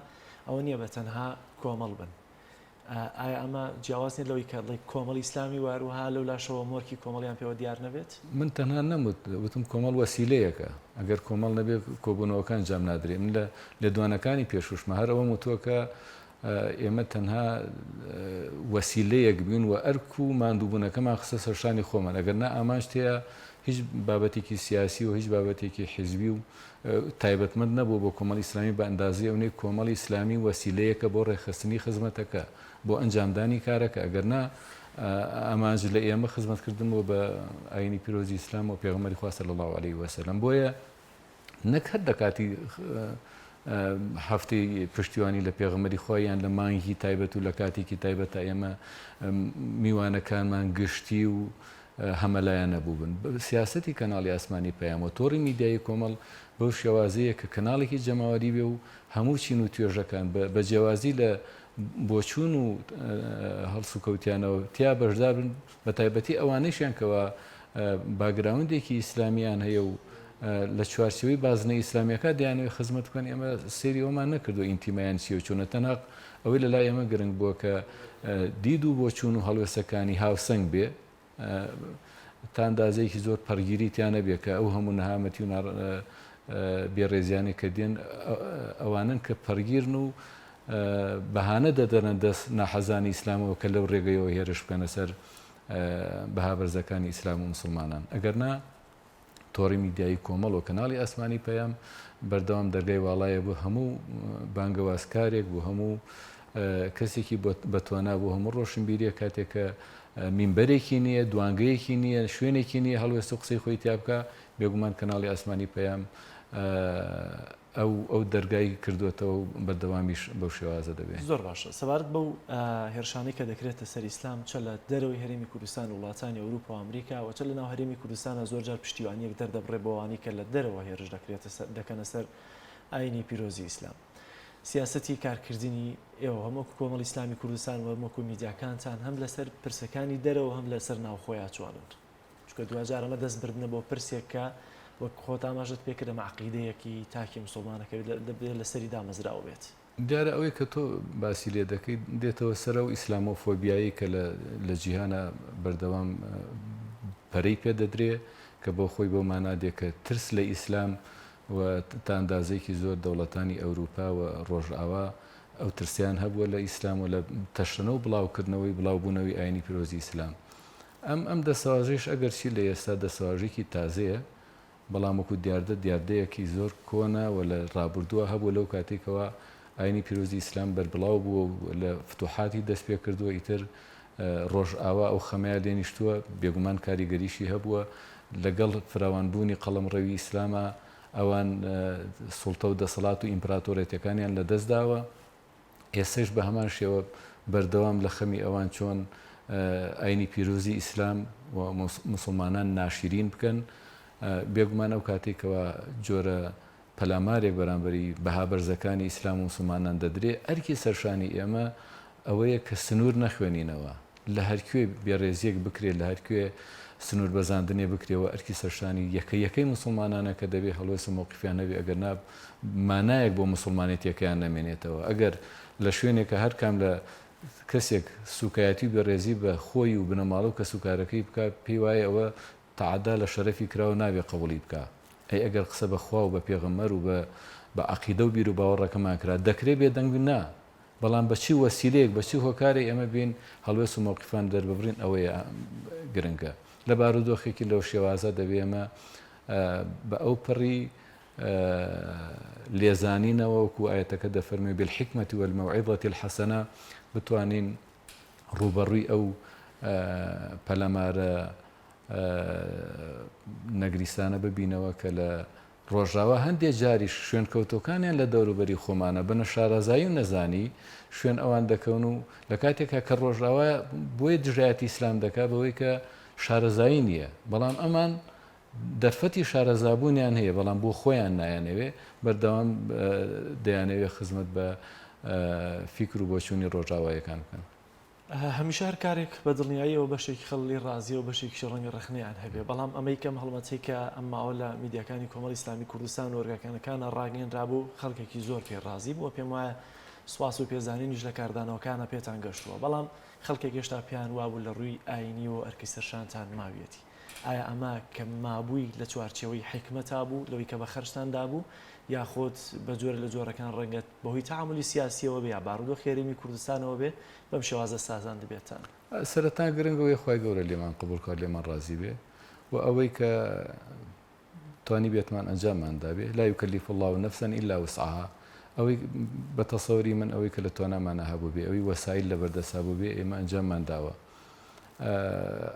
ئەوە نییە بە تەنها کۆمەڵ بن. ئایا ئەمە جیاواز نیە لەوەی کە کۆمەڵی ئیسلامی وهروها لەو لاشەوە مۆرکی کۆمەڵیان پێوە دیار نەبێت؟ من تەنها نەموت، وتم کۆمەڵ وەسیلەیەکە، ئەگەر کۆمەڵ نەبێت کۆبوونەوەکان جام نادرێت. من لە لێدوانەکانی پێشوشمە هەر ئەوە وتووە کە ئێمە تەنها وەسیلەیەک بین و ئەرک و ماندووبوونەکەمان خستە سەرشانی خۆمان، ئەگەر نا ئامانج تەیە هیچ بابەتێکی سیاسی و هیچ بابەتێکی حیزبی و تایبەتمەند نەبوو بۆ کۆمەڵی ئیسلامی بە ئەندازی ئەوەی کۆمەڵی ئیسلامی وەسیلەیەکە بۆ ڕێخستنی خزمەتەکە، بۆ ئەنجامدانی کارەکە. ئەگەر نا ئامانج لە ئێمە خزمەتکردنەوە بە ئاینی پیرۆزی ئیسلام و پێغەمبەری خوا صلی الله علیه وسلم. بۆیە نەک هەر لە کاتی هەفتەی پشتیوانی لە پێغەمبەری خۆیان لە مانگی تایبەت و لە کاتێکی تایبەتە ئێمە میوانەکانمان گشتی و هەمەلایەن نەبوو بن سیاسەتی کەناڵی ئاسمانی پەیام و تۆڕی میدیایی کۆمەڵ بەو شێوازەیە کە کەناڵێکی جەماوەری بێ و هەموو چین و توێژەکان بە جیاوازی لە بۆچوون و هەڵسو کەوتیانەوە تیا بەشدار بن بە تایبەتی ئەوانەیشیان کەەوە باگراوندێکی ئیسلامیان هەیە و لە چوارچەوەی بازنەی ئیسلامیەکە دەیانەوەی خزمەت بکەن ئێمە سێری ئەومان نەکردو ئینتیمایان چیە و چۆنە تەناق ئەوەی لە لای ئێمە گرنگ بووە کە دید و بۆچوون و هەڵوێستەکانی هاوسەنگ بێ تا ئەندازەیەکی زۆر پەرگیریتیانە بێ کە ئەو هەموو نەهامەتی و بێڕێزیانی کە دێن ئەوانن کە پەرگیرن و بەهانە دەدەنە دەست ناحەزانی ئیسلامەوە کە لەو ڕێگەیەوە هێرش بکەنە سەر بەها بەرزەکانی ئیسلام و مسلمانان ئەگەرنا تۆڕی میدیایی کۆمەڵ و کەناڵی ئاسمانی پەیام بەردەوام دەرگای واڵایە بۆ هەموو بانگەوازکارێک بۆ هەموو کەسێکی بەتوانە بۆ هەموو ڕۆشنبیریە کاتێک کە مینبەرێکی نییە دوانگەیەکی نییە شوێنێکی نییە هەڵوێست و قسەی خۆی تیا بکە بێگومان کەناڵی ئاسمانی پەیام ئەو دەرگای کردوێتەوە بەردەوامیش بەو شێوازە دەبێت زۆر باشە سەبارەت بەو هێرشانەی کە دەکرێتە سەر ئیسلام چە لە دەرەوەی هەرێمی کوردستان و وڵاتانی ئەوروپا و ئەمریکا و چە لە ناو هەرێمی کوردستانە زۆرجار پشتیوانیەک دەردەبڕێ بۆوانی کە لە دەرەوە هێرش دەکەنە سەر ئاینی پیرۆزی ئیسلام سیاسەتی کارکردنی ئێوە هەموو کۆمەڵ ئیسلامی کوردستان و هەموو میدیاکانتان هەم لەسەر پرسەکانی دەرەوە هەم لەسەر ناوخۆیان چوانن چکە دوجار ئەمە دەست بردنە بۆ پرسێک کە وەک خۆت ئاماژت پێکردە عەقیدەیەکی تاکی مسلمانەکە لەسەری دامەزراوە بێت دیارە ئەوەی کە تۆ باسی لێ دەکەیت دێتەوە سەر و ئیسلامۆفۆبیایی کە لە جیهانە بەردەوام پەرەی پێ دەدرێ کە بۆ خۆی بۆ مانادێک کە ترس لە ئیسلام و تا ئەندازەیەکی زۆر دەوڵەتانی ئەوروپا و ڕۆژئاوا ئەو ترسیان هەبووە لە ئیسلام و لە تەشەنە و بڵاوکردنەوەی بڵاوبوونەوەی ئاینی پیرۆزی ئیسلام ئەم دەسەواژەیەش ئەگەر چی لە ئێستا دەسەواژێکی تازەیە بەڵام وەکو دیاردەیەکی زۆر کۆنا و لە ڕابردووە هەبوو لەو کاتێکەوە ئاینی پیرۆزی ئیسلام بەربڵاو بووە و لە فتوحاتی دەست پێ کردووە ئیتر ڕۆژئاوا ئەو خەمەیە لێنیشتووە بێگومان کاریگەریشی هەبووە لەگەڵ فراوانبوونی قەڵەمڕەوی ئیسلامە ئەوان سوڵتە و دەسەڵات و ئیمپراتۆرێتەکانیان لە دەستداوە ئێستش بە هەمان شێوە بەردەوام لە خەمی ئەوان چۆن ئاینی پیرۆزی ئیسلام و مسلمانان ناشرین بکەن بێگومان ئەو کاتێکەوە جۆرە پەلامارێک بەرامبەری بەها بەرزەکانی ئیسلام و مسلمانان دەدرێ ئەرکی سەرشانی ئێمە ئەوەیە کە سنوور نەخوێنینەوە لە هەرکوێ بێڕێزیەک بکرێت لە هەرکوێ سنوور بەزاندنێ بکرێەوە ئەرکی سەرشانی یەکەی مسلمانانە کە دەبێت هەڵوێست و مووقفیان هەبێ ئەگەر مانایەک بۆ مسلمانێتیەکەیان نەمێنێتەوە ئەگەر لە شوێنێکە هەر کام لە کەسێک سوکایەتی بەڕێزی بە خۆی و بنەماڵە و کە سوکارەکەی بکە پێی وایە ئەوە تعدا لە شەرەفی کراوە نابێ قبولی بکە ئەی ئەگەر قسە بەخوا و بە پێغەمبەر و بە عەقیدە و بیر و باوەڕەکەمان کرا دەکرێت بێدەنگ نا بەڵام بەچی وەسیلەیەک بەچی هۆکارێک ئێمە بین هەڵوێست و مووقفان دەرببڕین ئەوەیە گرنگە لە بارودۆخێکی لەو شێوازە دەبێ ئێمە بە ئەو پەڕی لێزانینەوە وەکو ئاەتەکە دەفەرمێ بالحیکمەتی والمەوعیظەتی الحەسەنە بتوانین ڕوبەڕووی ئەو پەلەمارە نەگریسانە ببینەوە کە لە ڕۆژاوا هەندێک جاری شوێن کەوتۆکانیان لە دەوروبەری خۆمانە بنە شارەزایی و نەزانی شوێن ئەوان دەکەون و لە کاتێکە کە ڕۆژاوا بۆیە دژایەتی ئیسلام دەکات بەوەی کە شارەزایی نییە بەڵام ئەمان دەرفەتی شارەزابوونیان هەیە بەڵام بۆ خۆیان نایانەوێ بەردەوام دەیانەوێت خزمەت بە فیکر و بۆچوونی ڕۆژاوایەکان بکەن هەمیشە هەر کارێک بە دڵنیاییەوە بەشێکی خەڵی ڕازیە و بەشێکی ڕەنگە ڕخنیان هەبێ بەڵام ئەمەی کەم هەڵمەچەی کە ئەمماوە لە میدیاکانی کۆمەڵ ئیسلامی کوردستان و وەرگەکانەکانە ڕاگەیەنرابوو خەڵکێکی زۆر پێ ڕازی بووە پێم وایە سواس و پێزانینیش لە کاردانەوەکانە پێتان گەشتووە بەڵام خەڵکێک گەشتا پیان وابوو لە ڕووی ئاینی و ئەرکی سەرشانتان ماویەتی ئایا ئەمە کە مابووی لە چوارچەوەی حکمەتا بوو لەوەی کە بە خەرشتاندا بوو یاخۆت بە جۆرە لە جۆرەکان ڕەنگەت بەهۆی تەعاملی سیاسیەوە بێ یا بارودۆخ هێرمی کوردستانەوە بێ بەم شێوازە سازان دەبێتان سەرەتا گرنگەوەی خی گەورە لێمان قبولکار لێمان ڕازی بێ و ئەوەی کە توانی بێتمان ئەنجامماندا بێ لا یکەلیف الله نەفسا ئیلا وسعها ئەوەی بە تەسەوری من ئەوەی کە لە توانامانە هەبوو بێ ئەوەی وەسایل لە بەردەسا بوو بێ ئێمە ئەنجاممان داوە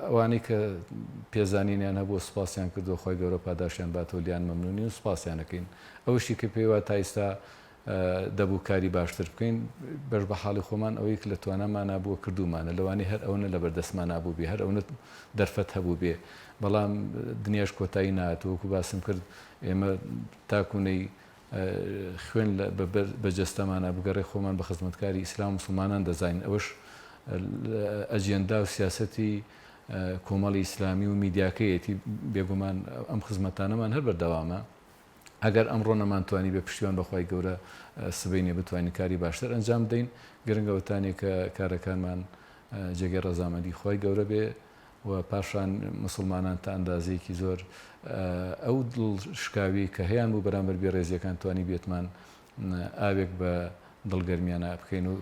ئەوانەی کە پێزانینیان هەبوو سوپاسیان کردو خۆی گەورە پاداشیان باتەوە لیان مەمنونی و سوپاسیانەکەین ئەوشی کە پێیوە تا ئێستا دەبوو کاری باشتر بکەین بەش بە حاڵی خۆمان ئەوەی لە توانەمان نبووە کردومانە لەوانی هەر ئەوە لە بەردەستمان نبوو بێ هەر ئەوە دەرفەت هەبوو بێ بەڵام دنیاش کۆتایی نهاتووەکو باسم کرد ئێمە تاکوونەی خوێن بەجەستەمانە بگەڕێ خۆمان بە خزمەتکاری ئیسلام مسلمانان دەزانین ئەوەش ئەجێندا و سیاسەتی کۆمەڵی ئیسلامی و میدیاکەیەتی بێگومان ئەم خزمەتانەمان هەر بەردەوامە ئەگەر ئەمڕۆ نەمانتوانی بە پشتیوان بەخوای گەورە سبەینێ بتوانین کاری باشتر ئەنجام بدەین گرنگەوەتانێک کە کارەکانمان جێگەی ڕەزامەندی خۆی گەورە بێ و پاشان مسلمانان تا ئەندازەیەکی زۆر ئەو شکاوی کە هەیەیان بوو بەرامبەر بێڕێزیەکان توانی بێتمان ئاوێک بە دڵگەرمیانە بکەین و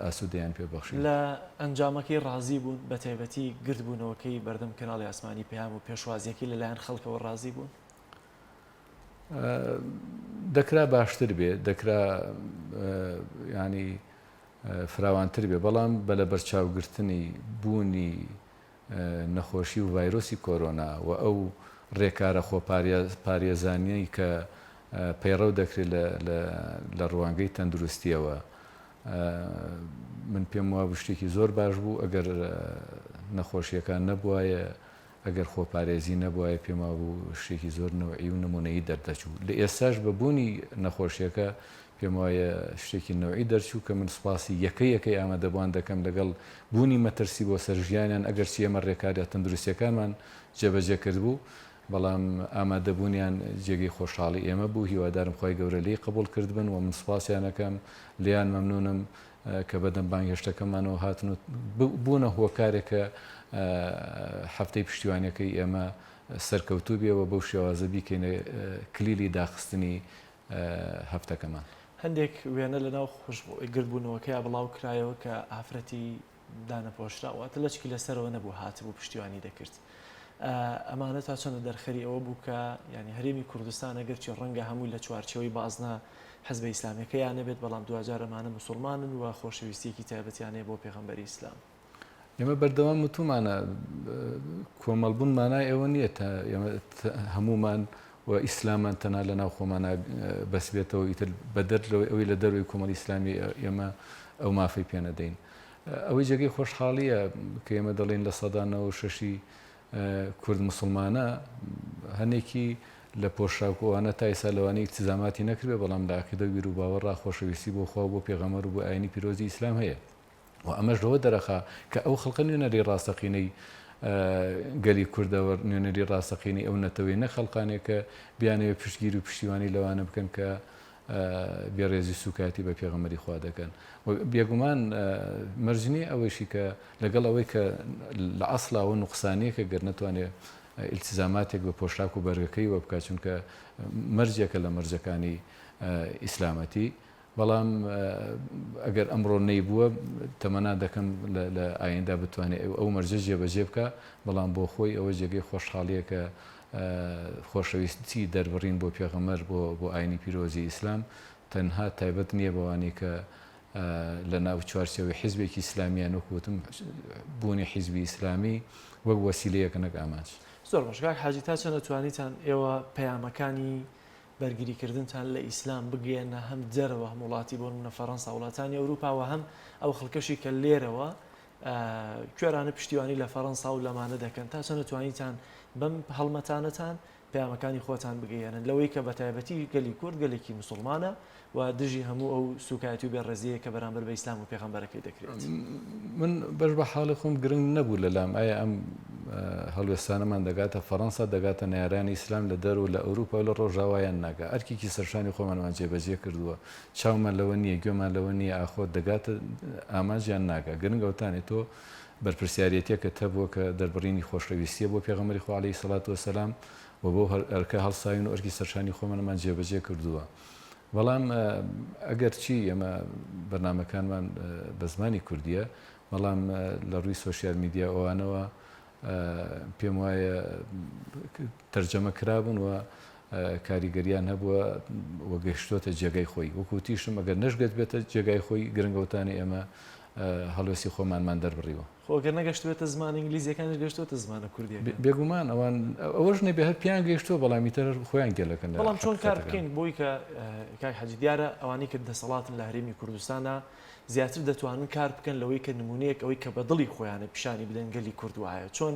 ئاسوودەیان پێبەخشین لە ئەنجامەکەی ڕازی بوون بە تایبەتی گردبوونەوەکەی بەردەم کەناڵی ئاسمانی پەیام و پێشوازیەکەی لەلایەن خەڵکەوە ڕازی بوون دەکرا باشتر بێ دەکرا ینی فراوانتر بێ بەڵام بە لە بەرچاوگرتنی بوونی نەخۆشی و ڤایرۆسی کۆرۆنا و ئەو ڕێکارە خۆپارێزانیی کە پەیڕەو دەکرێت لە ڕوانگەی تەندروستیەوە من پێم وابوو شتێکی زۆر باش بوو ئەگەر نەخۆشیەکان نەبوایە ئەگەر خۆپارێزی نەبوایە پێم وابوو شتێکی زۆر نەوەئی و نمونەیی دەردەچوو لە ئێستاش بە بوونی نەخۆشیەکە پێم وایە شتێکی نەوەی دەرچوو کە من سوپاسی یەکەی ئامادەبوان دەکەم لەگەڵ بوونی مەترسی بۆ سەرژیانیان ئەگەر چی ئەمە ڕێکاریە تەندروستیەکانمان جێبەجێ کرد بوو بەڵام ئامادەبوونیان جێگەی خۆشحاڵی ئێمە بوو هیوادارم خۆی گەورە لی قبول کردبن و من سوپاسیانەکەم لیان مەمنونم کە بەدەم بانگهێشتەکەمانەوە هاتن و بوونە هۆکارێکە هەفتەی پشتیوانەکەی ئێمە سەرکەوتوو بێەوە بەو شێوازە بیکەینە کلیلی داخستنی هەفتەکەمان هەندێک وێنە لەناو گردبوونەوەکەی بڵاو کرایەوە کە ئافرەتی دانەپۆشراوەتە لەچکی لەسەرەوە نەبوو هاتبوو پشتیوانی دەکرد ئەمانە تا چەندە دەرخەری ئەوە بوو کە ینی هەرێمی کوردستان ئەگەرچی ڕەنگە هەمووی لە چوارچەوەی بازنا حەزبە ئیسلامیەکە یان نەبێت بەڵام دوجار ئەمانە مسلمانن و خۆشەویستیەکی تایبەتیانەیە بۆ پێغەمبەری ئیسلام ئێمە بەردەوام وتومانە کۆمەڵبوون مانای ئەوە نییە هەمومان و ئیسلامان تەنها لە ناو خۆمانە بەسبێتەوە ئیتر بەدەر ئەوەی لە دەروی کۆمەڵی ئیسلامی ئێمە ئەو مافی پێنەدەین ئەوەی جێگەی خۆشحاڵیە کە ئێمە دەڵێن لە سەدانەوە شەشی کورد مسلمانە هەنێکی لە پۆشاکۆوانە تا ئێستا لەوانەی اقتیزاماتی نەکردێ بەڵام لە عەقیدە و بیر و باوەڕ خۆشەویستی بۆ خوا بۆ پێغەمبەر و بۆ ئاینی پیرۆزی ئیسلام هەیە و ئەمەش لەوە دەرەخا کە ئەو خەڵقە نوێنەری ڕاستەقینەی گەلی کوردەوە نوێنەری ڕاستەقینی ئەو نەتەوەی نە خەڵقانێک کە بیانەوە پشتگیر و پشتیوانی لەوانە بکەن کە بێڕێزی سوکاتی بە پێغەمبەری خوا دەکەن بێگومان مەرجنی ئەوەشی کە لەگەڵ ئەوەی کە لە ئەسڵاوە نوقسانەیەکە گەر نەتوانێت ئیلتیزاماتێک بە پۆشاک و بەرگەکەی وە بکات چونکە مەرجێکە لە مەرجەکانی ئیسلامەتی بەڵام ئەگەر ئەمڕۆ نەیبووە تەمەنا دەکەم لە ئایندا بتوانێت ئەو مەرجە جێبەجێ بکە بەڵام بۆ خۆی ئەوە جێگەی خۆشحاڵیەکە خۆشەویستی دەربڕین بۆ پێغەمبەر بۆ ئاینی پیرۆزی ئیسلام تەنها تایبەت نییە بەوانی کە لە ناو چوارچەوەی حیزبێکی ئیسلامیان وەکوتم بوونی حیزبی ئیسلامی وەک وەسیلەیەکە نەک ئاماج زۆر باش کاک حاجی تا چەند دەتوانیتان ئێوە پەیامەکانی بەرگریکردنتان لە ئیسلام بگەێنە هەم دەرەوە هەم وڵاتی بۆ منە فەڕەنسا وڵاتانی ئەوروپاوە هەم ئەو خەڵکەشی کە لێرەوە کوێرانە پشتیوانی لە فەڕەنسا و لەمانە دەکەن تا چەند دەتوانیتان بەم هەڵمەتانەتان پەیامەکانی خۆتان بگەێنن لەوەی کە بەتایبەتی گەلی کورد گەلێکی مسلمانە و دژی هەموو ئەو سوکایەتی و بێڕێزیە کە بەرامبەر بە ئیسلام و پێغەمبەرەکەی دەکرێت من بەش بە حاڵی خۆم گرنگ نەبوو لەلام ئایا ئەم هەڵوێستانەمان دەگاتە فەڕەنسا دەگاتە نێرانی ئیسلام لە دەرەوە لە ئەوروپا لە ڕۆژاوایان ناگا ئەرکێکی سەرشانی خۆمانمان جێبەجێ کردووە چاومان لەوە نییە گوێمان لەوە نییە ئاخۆ دەگاتە ئاماژیان ناگا گرنگەوتانی تۆ بەرپرسیارەتێکە تەبووە کە دەربڕینی خۆشەویستیە بۆ پێغەمبەری خوا عەلەیهی سەڵات وەسەلام و بۆ ئەرکە هەڵساوین و ئەرکی سەرشانی خۆمانمان جێبەجێ کردووە بەڵام ئەگەر چی ئێمە بەرنامەکانمان بە زمانی کوردیە بەڵام لە ڕووی سۆشیال میدیا ئەوانەوە پێم وایە تەرجەمە کرابوون و کاریگەریان هەبووە وە گەیشتۆتە جێگای خۆی وەکوتیشم ئەگەر نەشگەت بێتە جێگای خۆی گرنگەوتانی ئێمە هەڵوێسی خۆمانمان دەربڕیوە. خۆگەر نەگەشتوێتە زمان ئینگلیزیەکانی گەشتوێتە زمانە کوردیەکە بێگومان ئەوەش نەبێ هەر پیان گەیشتووە بەڵامی تر خۆیان گێلەکەن. بەڵام چۆن کار بکەین بۆی کە کاک حەجی دیارە ئەوانەی کە دەسەڵاتن لە هەرێمی کوردستانە زیاتر دەتوانن کار بکەن لەوەی کە نمونەیەک ئەوەی کە بە دڵی خۆیانە پیشانی بدەن گەلی کوردوایە چۆن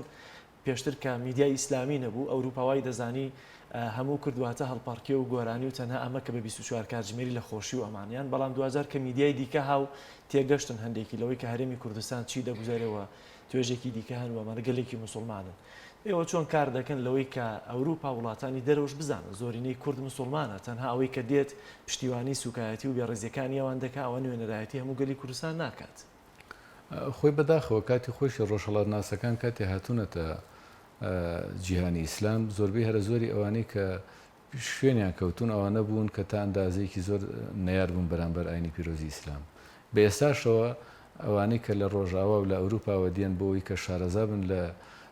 پێشتر کە میدیای ئیسلامی نەبوو ئەوروپاوای دەزانی هەموو کردواتە هەڵپارکێ و گۆرانی و تەنها ئەمە کە بە 24 کاتژمێری لە خۆشی و ئەمانیان بەڵام 2000 کە میدیای دیکە هاو تێگەشتن هەندێکی لەوەی کە هەرێمی کوردستان چی دەگوزارەوە توێژێکی دیکە هەن وەمانە گەلێکی مسلمانن ئێوە چۆن کار دەکەن لەوەی کە ئەوروپا وڵاتانی دەرەوەش بزانن زۆرینەی کورد مسلمانە تەنها ئەوەی کە دێت پشتیوانی سوکایەتی و بێڕێزیەکانی ئەوان دەکا ئەوە نوێنەرایەتی هەموو گەلی کوردستان ناکات خۆی بەداخەوە کاتی خۆشی ڕۆژهەڵات ناسەکان کاتی هاتوونەتە جیهانی ئیسلام زۆربەی هەرە زۆری ئەوانەی کە شوێنیان کەوتون ئەوانە بوون کە تا ئەندازەیەکی زۆر نەیار بوون بەرامبەر ئاینی پیرۆزی ئیسلام بە ئێستاشەوە ئەوانەی کە لە ڕۆژاوا و لە ئەوروپاوە دێن بۆەوەی کە شارەزا بن لە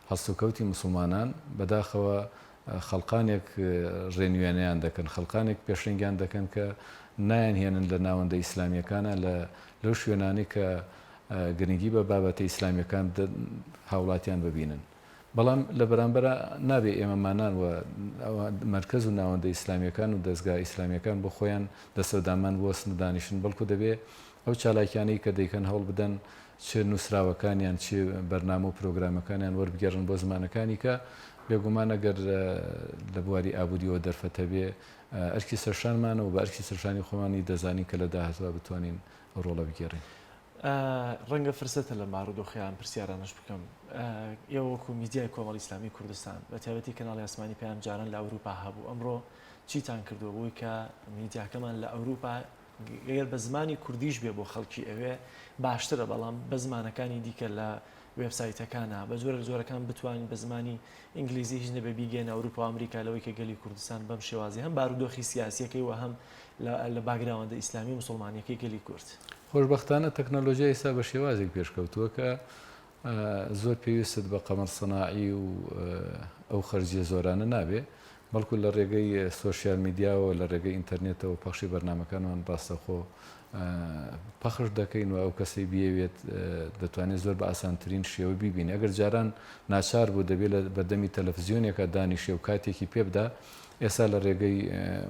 هەڵسوکەوتی مسلمانان بەداخەوە خەڵقانێک ڕێنوێنیان دەکەن خەڵقانێک پێشنگیان دەکەن کە نایانهێنن لە ناوەندە ئیسلامیەکانە لەو شوێنانی کە گرنگی بە بابەتە ئیسلامیەکان هاوڵاتیان ببینن بەڵام لە بەرامبەر نابێ ئێمەمانان و مرکز و ناوەندە ئیسلامیەکان و دەستگا ئیسلامیەکان بۆ خۆیان دەسەودامان بۆستن دانیشن بەڵکو دەبێ ئەو چالاکیانەی کە دەیکەن هەوڵ بدەن چ نووسراوەکانیان چ بەرنامە و پرۆگرامەکانیان وەربگەڕن بۆ زمانەکانی کە بێگومان ئەگەر لە بواری ئابوووریەوە دەرفەتە بێ ئەرکی سەرشانمانە و بە ئەرکی سەرشانی خۆمانی دەزانین کە لە داهاتوە بتوانین ڕۆڵە بگێڕین ڕەنگە فرسەتە لە مارودۆخیان پرسیارانش بکەم ئێوەکو میدیای کۆمەڵی ئیسلامی کوردستان بە تایبەتی کەناڵی ئاسمانی پێیان جاران لە ئەوروپا هەبوو ئەمڕۆ چیتان کردووە بۆی کە میدیاکەمان لە ئەوروپا گەر بە زمانی کوردیش بێ بۆ خەڵکی ئەوێ باشترە بەڵام بە زمانەکانی دیکە لە وێبسایتەکانە بە زۆرەکان بتوانین بە زمانی ئینگلیزی هیچ نەبێ بیگەنە ئەوروپا و ئەمریکا لەوەی کە گەلی کوردستان بەم شێوازی هەم بارودۆخی سیاسیەکەی و هەم لە باگراوەندە ئیسلامی مسلمانیەکەی گەلی کورد خۆشببختانە تەکنۆلۆژیا ئێستا بە شێوازێک پێشکەوتووە کە زۆر پێویست بە قەمەر سەناعی و ئەو خەرجیە زۆرانە نابێ بەڵکو لە ڕێگەی سۆشیال میدیاوە لە ڕێگەی ئینتەرنێتەوە پەخشی بەرنمەکانمان ڕاستەخۆ پەخش دەکەین و ئەو کەسی بیاوێت دەتوانێت زۆر بە ئاسانترین شێوە بیبینی ئەگەر جاران ناچار بوو دەبێت لە بەردەمی تەلەڤیزیۆنێکە دانیشێ و کاتێکی پێبدا ئێستا لە ڕێگەی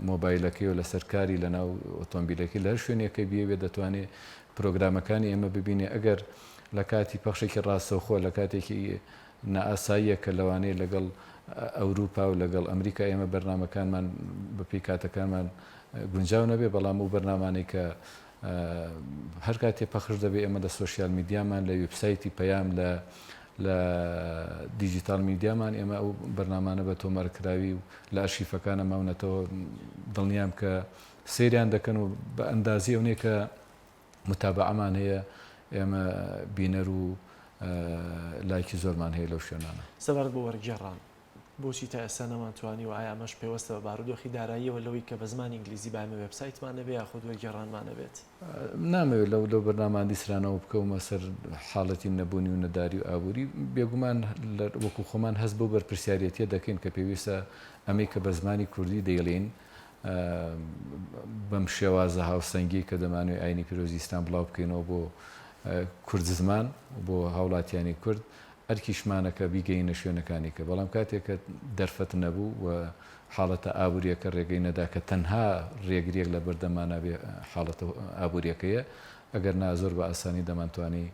مۆبایلەکەی و لە سەرکاری لە ناو ئۆتۆمبیلەکەی لە هەر شوێنێکە بیاوێت دەتوانێت پرۆگرامەکانی ئێمە ببینێ ئەگەر لە کاتی پەخشێکی ڕاستەوخۆ لە کاتێکی نائاساییە کە لەوانەیە لەگەڵ ئەوروپا و لەگەڵ ئەمریکا ئێمە بەرنمەکانمان بەپی کاتەکانمان گونجاو نەبێ بەڵام و بەرنامانەی کە هەر کاتێ پەخش دەبێت ئێمە لە سۆشیال میدیامان لە وێبسایتی پەیام لە دیجیتال میدیامان ئێمە ئەو بەرنامانە بە تۆمارکراوی و لە ئەرشیفەکانە ماونەتەوە دڵنیام کە سریان دەکەن و بە ئەندازی ئەوەیە کە متابعەمان هەیە ئێمە بینەر و لایکی زۆرمان هەیە لەو شوێنانە سەبارەت بۆ وەرگێڕان بۆچی تا ئێستا نەمانتوانی و ئایا ئەمەش پێوەستە بە بارودۆخی داراییەوە لەوەی کە بە زمانی ئینگلیزی بامە وێبسایتمان نەبێ یاخود وەرگێڕانمان نەبێت نامەوێت لەو بەرنامان دیسرانەوە بکەومە سەر حاڵەتی نەبوونی و نەداری و ئابووری بێگومان وەکو خۆمان هەست بۆ بەرپرسیارەتیە دەکەین کە پێویستە ئەمەی کە بە زمانی کوردی دەیڵێن بەم شێوازە هاوسەنگی کە دەمانوێت ئاینی پیرۆزیستان بڵاو بکەینەوە بۆ کورد زمان بۆ هاوڵاتیانی کورد ئەرکیشمانەکە بیگەینە شوێنەکانی کە بەڵام کاتێککە دەرفەت نەبوو و حاڵەتە ئابوووریەکە ڕێگەی نەدا کە تەنها ڕێگرێک لە بەردەمانە بێ حاڵەتە ئابوووریەکەیە ئەگەر نا زۆر بە ئاسانی دەمانتوانی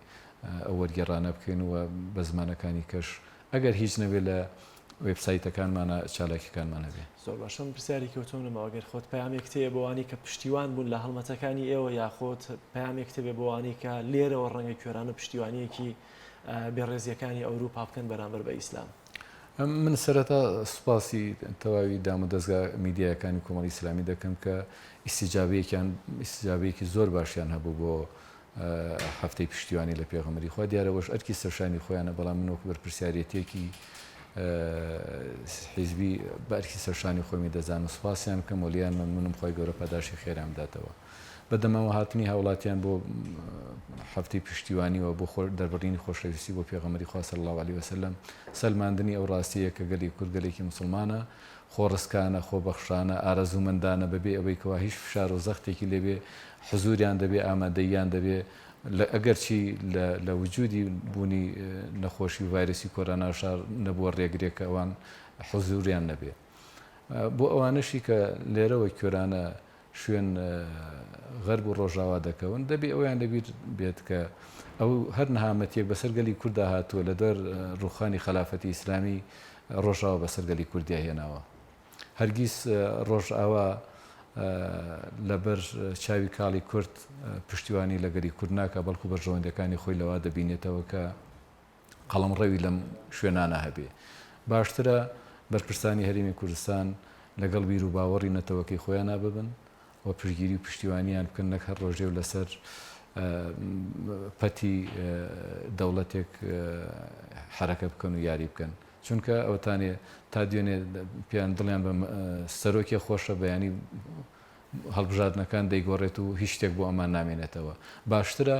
ئەو وەرگێڕانە بکەین و بە زمانەکانی کەش ئەگەر هیچ نەبێت لە وێبسایتەکانمانە چالاکیەکانمانە بێ زۆر باشم پرسیاری کەوتونمەوە ئەگەر خۆت پامێک تەیە بۆوانی کە پشتیوان بوون لە هەڵمەتەکانی ئێوە یاخۆت پامێک تەبێ بۆوانی کە لێرەوە ڕەنگە کوێرانە پشتیوانیەکی بێڕێزیەکانی ئەوروپا بکەن بەرامبەر بە ئیسلام من سەرەتا سوپاسی تەواوی دام و دەستگا میدیایەکانی کۆمەڵی ئیسلامی دەکەم کە ئیسیجابەیەکی زۆر باشیان هەبوو بۆ هەفتەی پشتیوانی لە پێغەمبەری خوا دیارەوەش ئەرکی سەرشانی خۆیانە بەڵام من وەکو بەرپرسیارەتێکی حیزبی بەرکی سەرشانی خۆمی دەزان و سوپاسیان کەم ولیان منم خۆی گەورە پاداشی خێرام داتەوە بەدەمەوە هاتنی هاوڵاتیان بۆ هەفتەی پشتیوانیەوە بۆ دەربڕینی خۆشەویستی بۆ پێغەمبەری خوا صلی الله علیه وسلم سەلماندنی ئەو ڕاستیە کە گەلی کورد گەلێکی مسلمانە خۆڕسکانە خۆبەخشانە ئارەزوومەندانە بەبێ ئەوەی کەوا هیچ فشار و زەختێکی لێبێ حزوریان دەبێ ئامادەییان دەبێ ئەگەرچی لە وجودی بوونی نەخۆشی و ڤایرسی کۆرۆنا شار نەبووە ڕێگرێک کە ئەوان حوزوریان نەبێ بۆ ئەوانشی کە لێرەوە کۆرانە شوێن غەرب و ڕۆژاوا دەکەون دەبێ ئەویان لەبیر بێت کە ئەو هەر نەهامەتێک بەسەرگەلی کووردا هاتووە لە دەر ڕوخانی خلافەتی ئیسلامی ڕۆژاوا بەسەرگەلی کوردیا هێناوە هەرگیز ڕۆژئاوا لەبەر چاوی کاڵی کورد پشتیوانی لەگەری کورد ناکە بەڵکو بەرژەوەندەکانی خۆی لەوا دەبینێتەوە کە قەڵەمڕەوی لەم شوێنانە هەبێ باشترە بەرپرسانی هەرێمی کوردستان لەگەڵ بیر و باوەڕی نەتەوەکەی خۆیان ناببن و پشتگیری و پشتیوانیان بکەن نەک هەر ڕۆژێ و لەسەر پەتی دەوڵەتێک حرەکە بکەن و یاری بکەن چونکە ئەوتانێ تا دوێنێ پێیان دڵیان بە سەرۆکی خۆشە بەیانی هەڵبژاردنەکان دەیگۆڕێت و هیچ شتێک بۆ ئەمان نامێنێتەوە باشترە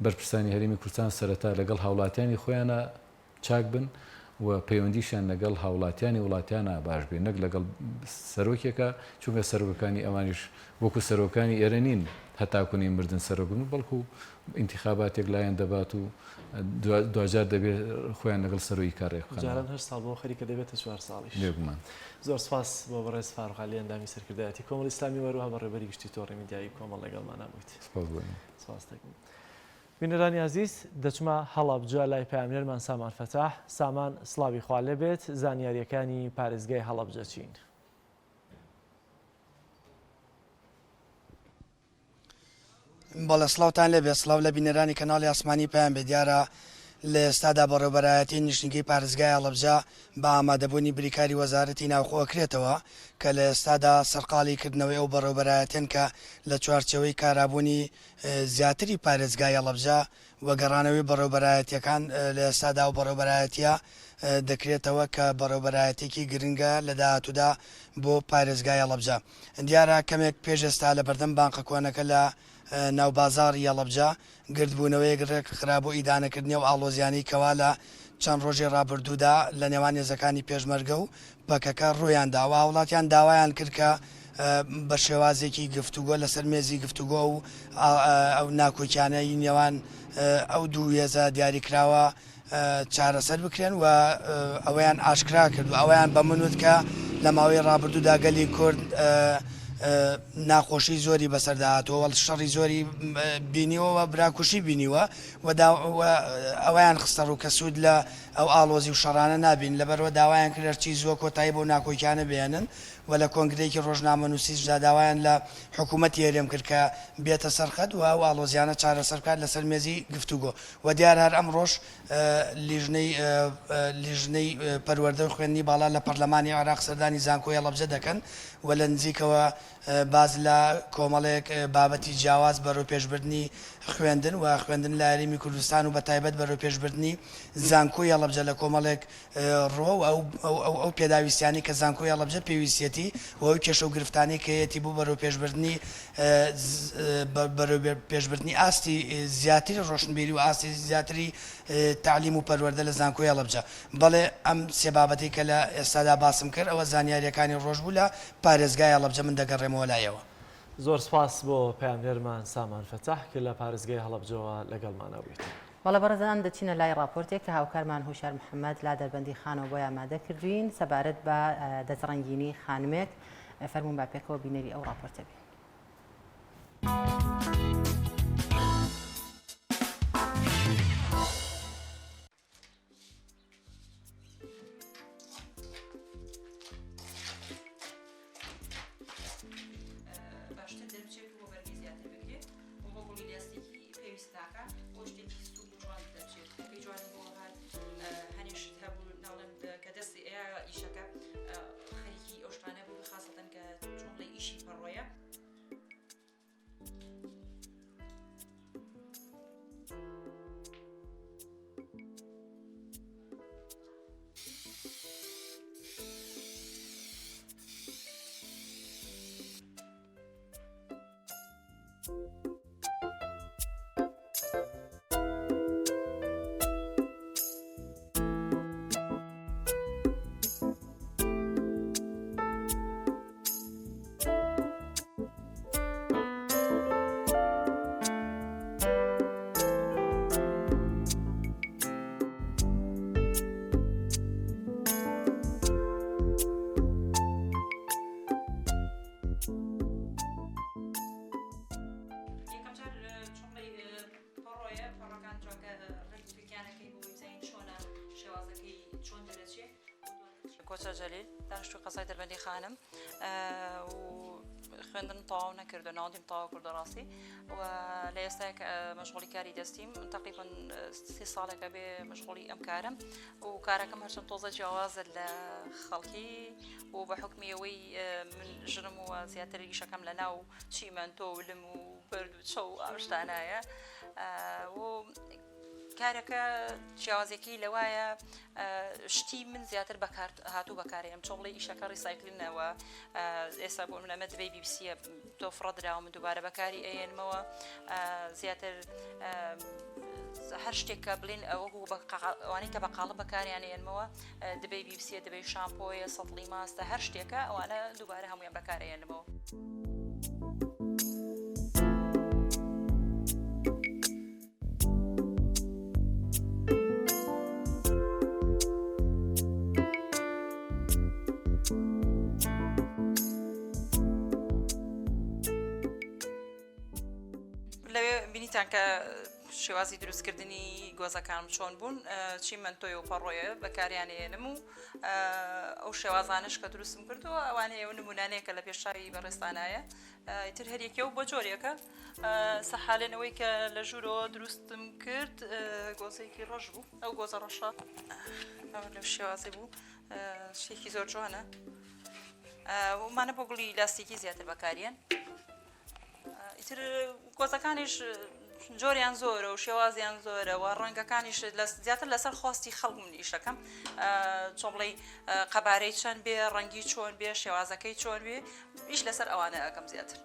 بەرپرسانی هەرێمی کوردستان سەرەتا لەگەڵ هاوڵاتیانی خۆیانە چاک بن و پەیوەندیشیان لەگەڵ هاوڵاتیانی وڵاتیانە باش بێ نەک لەگەڵ سەرۆکێکە چونکە سەرۆکەکانی ئەوانیش وەکو سەرۆکانی ئێرە نین هەتاکوونی مردن سەرۆگرن بەڵکو ئینتیخاباتێک لایەن دەبات و دوجار دەبێت خۆیان لەگەڵ سەرۆی کارێک جاران هەر ساڵ بۆ خەریکە دەبێتە 4 ساڵیش لێبمان زۆر سپاس بۆ بەڕێز فاروقعلی ئەندامی سەرکردایەتی کۆمەڵی ئیسلامی وەروها بە ڕێبەری گشتی تۆڕی میدیایی کۆمەڵ لەگەڵمانە بوویت سپاس دەکەم بینەرانی عزیز دەچمە هەڵەبجە لای پامێرمان سامان فەتاح سامان سڵاوی خوا لێبێت زانیاریەکانی پارێزگای هەڵەبجە چین بەڵێ سڵاوتان لێبێ سڵاو لە بینەرانی کەناڵی ئاسمانی پێیان بێ دیارە لە ئێستادا بەڕێوەبەرایەتی نیشتنگەی پارێزگای هەڵەبجە بە ئامادەبوونی بریکاری وەزارەتی ناوخۆکرێتەوە کە لە ئێستادا سەرقاڵی کردنەوەی ئەو بەڕێوەبەرایەتێن کە لە چوارچەوەی کارابوونی زیاتری پارێزگای هەڵەبجە وەگەڕانەوەی بەڕێوەبەرایەتیەکان لە ئێستادا و بەڕێوەبەرایەتیە دەکرێتەوە کە بەڕێوەبەرایەتێکی گرنگە لە داهاتوودا بۆ پارێزگای هەڵەبجە دیارە کەمێک پێش ئێستا لە بەردەم بانقە کۆنەکە لە ناوبازاڕی هەڵەبجە گردبوونەوەی گرێک خراپ و ئیدانەکردنی و ئاڵۆزیانی کەوا لە چەند ڕۆژی ڕابردوودا لە نێوان نێزەکانی پێشمەرگە و بەکەکە ڕۆیان داوا وڵاتیان داوایان کرد کە بە شێوازێکی گفتوگۆ لەسەر مێزی گفتوگۆ و ئەو ناکۆکیانەی نێوان ئەو دوو هێزە دیاریکراوە چارەسەر بکرێن و ئەوەیان ئاشکرا کرد و ئەوەیان بەمنوت کە لە ماوەی ڕابردوودا گەلی کورد ناخۆشی زۆری بەسەرداهاتەوە شەڕی زۆری بینیەوە براکوشی بینیوە ئەویان خستە ڕوو کە سوود لە ئەو ئاڵۆزی و شەڕانە نابین لەبەرەوە داوایان کردەرچی زۆر کۆتایی بۆ ناکۆکیانە بێنن و لە کۆنگرێکی ڕۆژنامە نووسیشدا داوایان لە حکوومەتی هێرێم کرد کە بێتە سەرخەت و ئەو ئاڵۆزیانە چارەسەرکات لەسەر مێزی گفتوگۆ و دیار هەر ئەمڕۆژ لیژنەی پەروەردە خوێندنی باڵا لە پەرلەمانی عێراق سەردانی زانکۆی هەڵەبجە دەکەن و لە نزیکەوە باز لە کۆمەڵێک بابەتی جیاواز بەرەو پێشبردننی خوێندن و خوێندن لە یاریمی کوردستان و بە تایبەت بەرەو پێشبردننی زانکۆی هەڵەبجە لە کۆمەڵێک ڕۆ ئەو پێداویستیانی کە زانکۆی هەڵەبجە پێویستێتی و ئەو کێشە و گرفتانی کەیەتی بوو بەرەو پێشبردننی ئاستی زیاتری ڕۆشنبیری و ئاستی زیاتری تعلیم و پەروەردە لە زانکۆی هەڵەبجە بەڵێ ئەم سێ بابەتی کە لە ئێستادا باسم کرد ئەوە زانیاریەکانی ڕۆژ بوو لە پارێزگای هەڵەبجە من دەگەڕێمەوە لایەوە زۆر سپاس بۆ پەیامبەرمان سامان فەتاح کە لە پارێزگای هەڵەبجەوە لەگەڵمانە بوویت. بەڵە بەڕێزان دەچینە لای راپۆرتێک کە هاوکارمان هوشار محەممەد لا دەربەندی خانەوە بۆ ئامادە کردوین سەبارەت بە دەستڕەنگینی خانمێک فەرموون با پێکەوە بینەری ئەو راپۆرتە بێ. کۆچە جەلیل دانیشتوی قەزای دەربەندی خانم و خوێندن تەواو نەکردو ناوەندیم تەواو کردە ڕاستی و لە ئێستاک مەشغوڵی کاری دەستیم تقریبا 30 ساڵێکە بێ مەشغوڵی ئەم کارم و کارەکەم هەرچەند تۆزە جیاوازە لە خەڵکی و بە حکمی ئەوەی من ژنم و زیاتر ئیشەکەم لە ناو چیمەنتۆ و لم و بەرد و چە و ئەم شتانایە و کارەکە جیاوازێکی لەوایە شتی من زیاتر هاتوو بەکارێنم چۆڵی ئیشەکە ڕیسایکلینەوە ئێستا بۆ منەمە دبی بیبیسیە تۆفڕە دراوە من دووبارە بەکاری ئەێنمەوە زیاتر هەر شتێککە بڵین ئەوە ئەوانەی کە بەقاڵە بەکاریان ێنمەوە دبی بیبسیە دەبێ شامپۆیە سەڵی ماستە هەر شتێکە ئەوانە دووبارە هەمویان بەکارێنمەوە. بینیتان کە شێوازی دروستکردنی گۆزەکانم چۆن بوون چیمەنتۆی و پەڕۆیە بەکاریانێنم و ئەو شێوازانش کە دروستم کردووە ئەوانەیە و نمونانەیە کە لە پێشاوی بەڕێستانایە ئیتر هەریەکە و بۆ جۆرێکە سەحالێنەوەی کە لە ژوورەوە دروستم کرد گۆزەیەکی ڕۆژ بوو ئەو گۆزە ڕەشە لەو شێوازی بوو شتێکی زۆر جوانە ومانە بۆ گوڵی لاستیکی زیاتر بەکاریان ئیتر گۆزەکانیش جۆریان زۆرە و شێوازیان زۆرە و ڕەنگەکانیش زیاتر لەسەر خۆستی خەڵک من ئیشەکەم چۆڵی قەبارەی چەند بێ ڕەنگی چۆن بێ شێوازەکەی چۆن بێ ئیش لەسەر ئەوانە ئەەکەم زیاتر.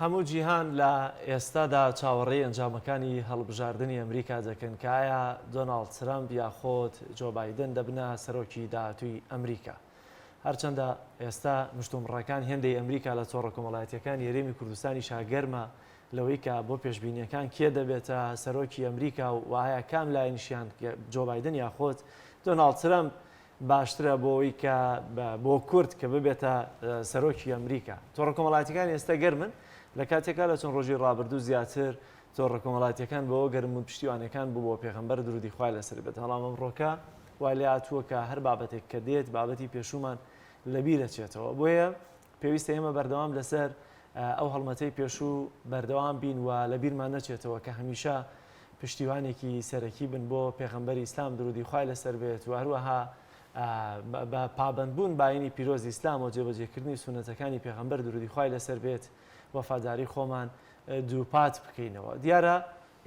هەموو جیهان لە ئێستادا چاوەڕێی ئەنجامەکانی هەڵبژاردننی ئەمریکا دەکەن کە ئایا دۆناڵد ترامپ یاخۆت جۆ بایدن دەبنە سەرۆکی داهاتووی ئەمریکا. هەرچەندە ئێستا مشتومڕەکان هێندەی ئەمریکا لە چۆڕە کۆمەڵایەتیەکانی هەرێمی کوردستانی شاگەرمە لەوەی کە بۆ پێشبینیەکان کێ دەبێتە سەرۆکی ئەمریکا و ئایا کام لایەنشیان جۆ بایدن یاخۆت دۆناڵد ترامپ باشترە بۆەوەی کە بۆ کورد کە ببێتە سەرۆکی ئەمریکا. تۆڕە کۆمەڵایەتیەکان ئێستا گەرمن لە کاتێکا لە چۆن ڕۆژی ڕابردوو زیاتر تۆڕە کۆمەڵایەتیەکان بەوە گەرم و پشتیوانەکان بوو بۆ پێغەمبەر درودی خوای لەسەر بێت. هەڵام ئەمڕۆکە وای لێ هاتووە کە هەر بابەتێک کە دێت بابەتی پێشومان لەبیرەچێتەوە. بۆیە پێویستە ئێمە بەردەوام لەسەر ئەو هەڵمەتەی پێشوو بەردەوام بین و لە بیرمان نەچێتەوە کە هەمیشە پشتیوانێکی سەرەکی بن بۆ پێغەمبەری ئیسلام درودی خوای لەسەر بێت و هەروەها بە پابندبوون باینی پیرۆزی ئیسلام و جێبەجێکردنی سونەتەکانی پێغەمبەر درودی خوای لەسەر بێت وەفاداری خۆمان دووپات بکەینەوە. دیارە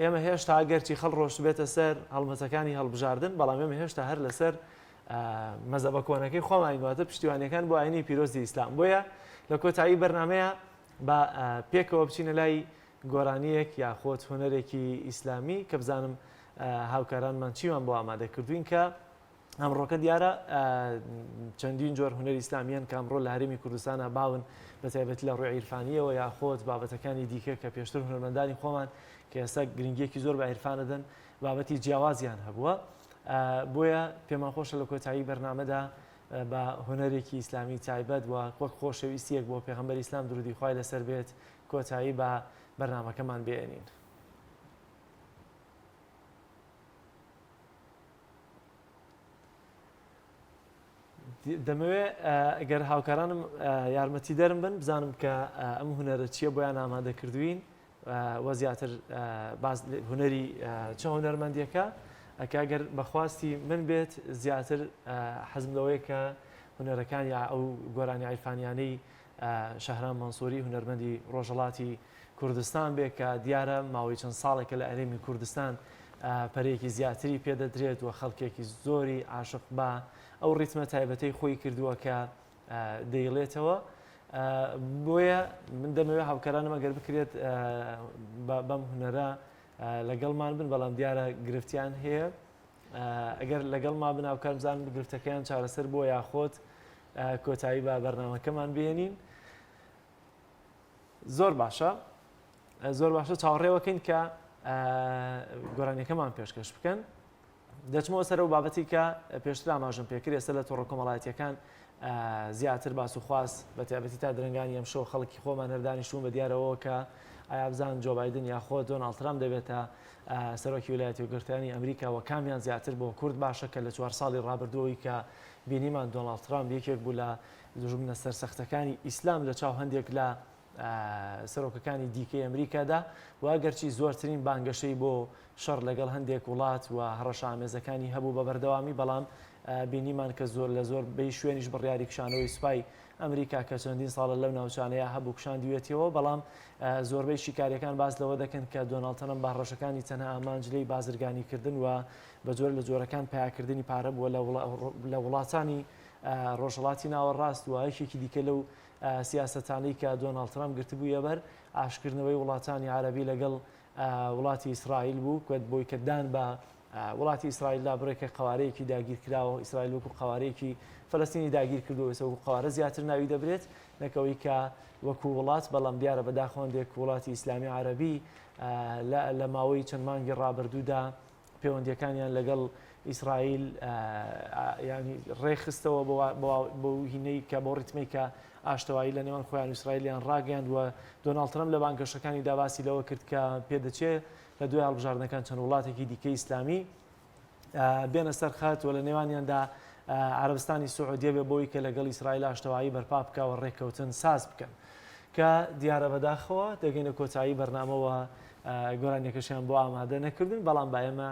ئێمە هێشتا ئەگەرچی خەڵ ڕۆشت بێتە سەر هەڵمەتەکانی هەڵبژاردن بەڵام ئێمە هێشتا هەر لەسەر مەزەبە کۆنەکەی خۆمانواتە پشتیوانەکان بۆ ئاینی پیرۆزی ئیسلام. بۆیە لە کۆتایی بەرنمەیە بە پێکەوە بچینە لای گۆرانیەک یاخۆت هوەرێکی ئیسلامی کە بزانم هاوکارانمان چیوان بۆ ئامادە کردوین کە ئەمڕۆکە دیارە چەندین جۆر هوەری ئیسلامیان کە ئەمڕۆ لە هەرێمی کوردستانە باون بە تایبەتی لە ڕووی عیرفانیەوە یاخۆت بابەتەکانی دیکە کە پێشتر هونەرمەندانی خۆمان کە ئێستا گرنگیەکی زۆر بە عیرفانەدەن بابەتی جیاوازیان هەبووە. بۆیە پێمان خۆشە لە کۆتایی بەرنامەدا بە هوەرێکی ئیسلامی تایبەت و وەک خۆشەویستیەک بۆ پێغەمبەری ئیسلام درودی خوای لەسەر بێت کۆتایی بە بەرنامەکەمان بێنین. دەمەوێت ئەگەر هاوکارانم یارمەتی دەرم بن بزانم کە ئەم هوەرە چییە بۆیان ئامادە کردوین وە زیاتر هوەری چه هوەرمەندیەکە ئەگەر بەخواستی من بێت زیاتر حەزم لەوەیە کە هوەرەکان یا ئەو گۆرانی عیرفانیانەی شەهرام مەنسووری هوەرمەندی ڕۆژهەڵاتی کوردستان بێت کە دیارە ماوەی چەند ساڵێکە لە ئەرێمی کوردستان پەرەیەکی زیاتری پێدەدرێت و خەڵکێکی زۆری عاشق بە ئەو ڕیتمە تایبەتەی خۆی کردووە کە دەیڵێتەوە. بۆیە من دەمەوێت هاوکارانم ئەگەر بکرێت بەم هوەرە لەگەڵمان بن بەڵام دیارە گرفتیان هەیە ئەگەر لەگەڵما بناوکارمزان گرفتەکەیان چارەسەر بۆ یاخۆت کۆتایی بە بەرنامەکەمان بێنین زۆر باشە چاوەڕێوەکەین کە گۆرانیەکەمان پێشکەش بکەن دەچمەوە سەر و بابەتی کە پێشتر ئاماژەم پێکرد ئێستا لە تۆڕە کۆمەڵایەتیەکان زیاتر باس و خواست بە تایبەتی تا درنگانی ئەم شەو خەڵکی خۆمان هەردانیشتوون بە دیارەوە کە ئایا بزان جۆ بایدن یاخۆ دۆناڵد ترامپ دەبێتە سەرۆکی ویلایەتی یەکگرتووەکانی ئەمریکا و کامیان زیاتر بۆ کورد باشە کە لە 4 ساڵی ڕابردووەی کە بینیمان دۆناڵد ترامپ یەکێک بوو لە دژمنە سەرسەختەکانی ئیسلام لە چاو هەندێک لە سەرۆکەکانی دیکەی ئەمریکادا و گەرچی زۆرترین بانگەشەی بۆ شەڕ لەگەڵ هەندێک وڵات و هەڕەشامێزەکانی هەبوو بە بەردەوامی بەڵام بینیمان کە زۆر بەی شوێنیش بڕیاری کشانەوەی سوپای ئەمریکا کە چەندین ساڵە لەو ناوچانەیە هەبوو کشاندوێتەوە بەڵام زۆربەی شیکاریەکان باز لەوە دەکەن کە دۆناڵد ترامپ باڕەشەکانی تەنها ئامانجلەی بازرگانیکردن و بە جۆر لە جۆرەکان پیاکردنی پارە بووە لە وڵاتانی ڕۆژهڵاتی ناوەڕاست و یەکێکی دیکە لەو سیاسەتانەی کە دۆناڵد ترامپ گرتبوویە بەر ئاشکردنەوەی وڵاتانی عەرەبی لەگەڵ وڵاتی ئیسرائیل بوو بۆی کە دان بە وڵاتی ئیسرائیلدا بڕێکە قوارەیەکی داگیر کراوە ئیسرائیل وەکو قوارەیەکی فەلەستینی داگیر کردووە وەکو قوارە زیاتر ناوی دەبرێت نەکەوەی کە وەکو وڵات بەڵام دیارە بەداخۆندێک وڵاتی ئیسلامی عەرەبی لە ماوەی چەند مانگی ڕابردوودا پەیوەندیەکانیان لەگەڵ ئیسرائیل ینی ڕێخستەوە بۆ هینەی کە بۆ ڕیتمەی کە ئاشتەوایی لە نێوان خۆیان ئیسرائیلیان ڕاگەیاند و دۆناڵد ترامپ لە بانگەشەکانی داباسی لەوە کرد کە پێدەچێت لە دوای هەڵبژاردنەکان چەند وڵاتێکی دیکەی ئیسلامی بێنە سەر خەت و لە نێوانیاندا عەرەبستانی سوعودیە بێ بۆی کە لەگەڵ ئیسرائیل ئاشتەوایی بەرپا بکەوە ڕێککەوتن ساز بکەن کە دیارە بەداخەوە دەگەینە کۆتایی بەرنامەوە گۆرانیەکەشیان بۆ ئامادە نەکردن بەڵام با ئێمە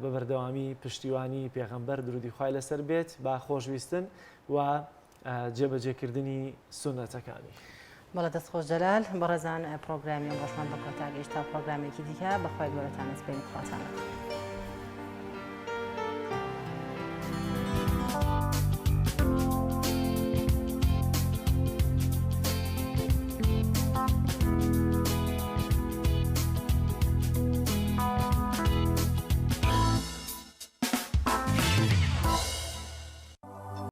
بە بەردەوامی پشتیوانی پێغەمبەر درودی خوای لەسەر بێت با خۆشویستن و جێبەجێکردنی سونەتەکانی. بەڵە دەستخۆش جەلال بەڕێزان پرۆگرامی ئەم ڕۆژمان بە کۆتا گەیشتا پرۆگرامێکی دیکە بەخوای گەورەتان ئەسپێن خواتانە.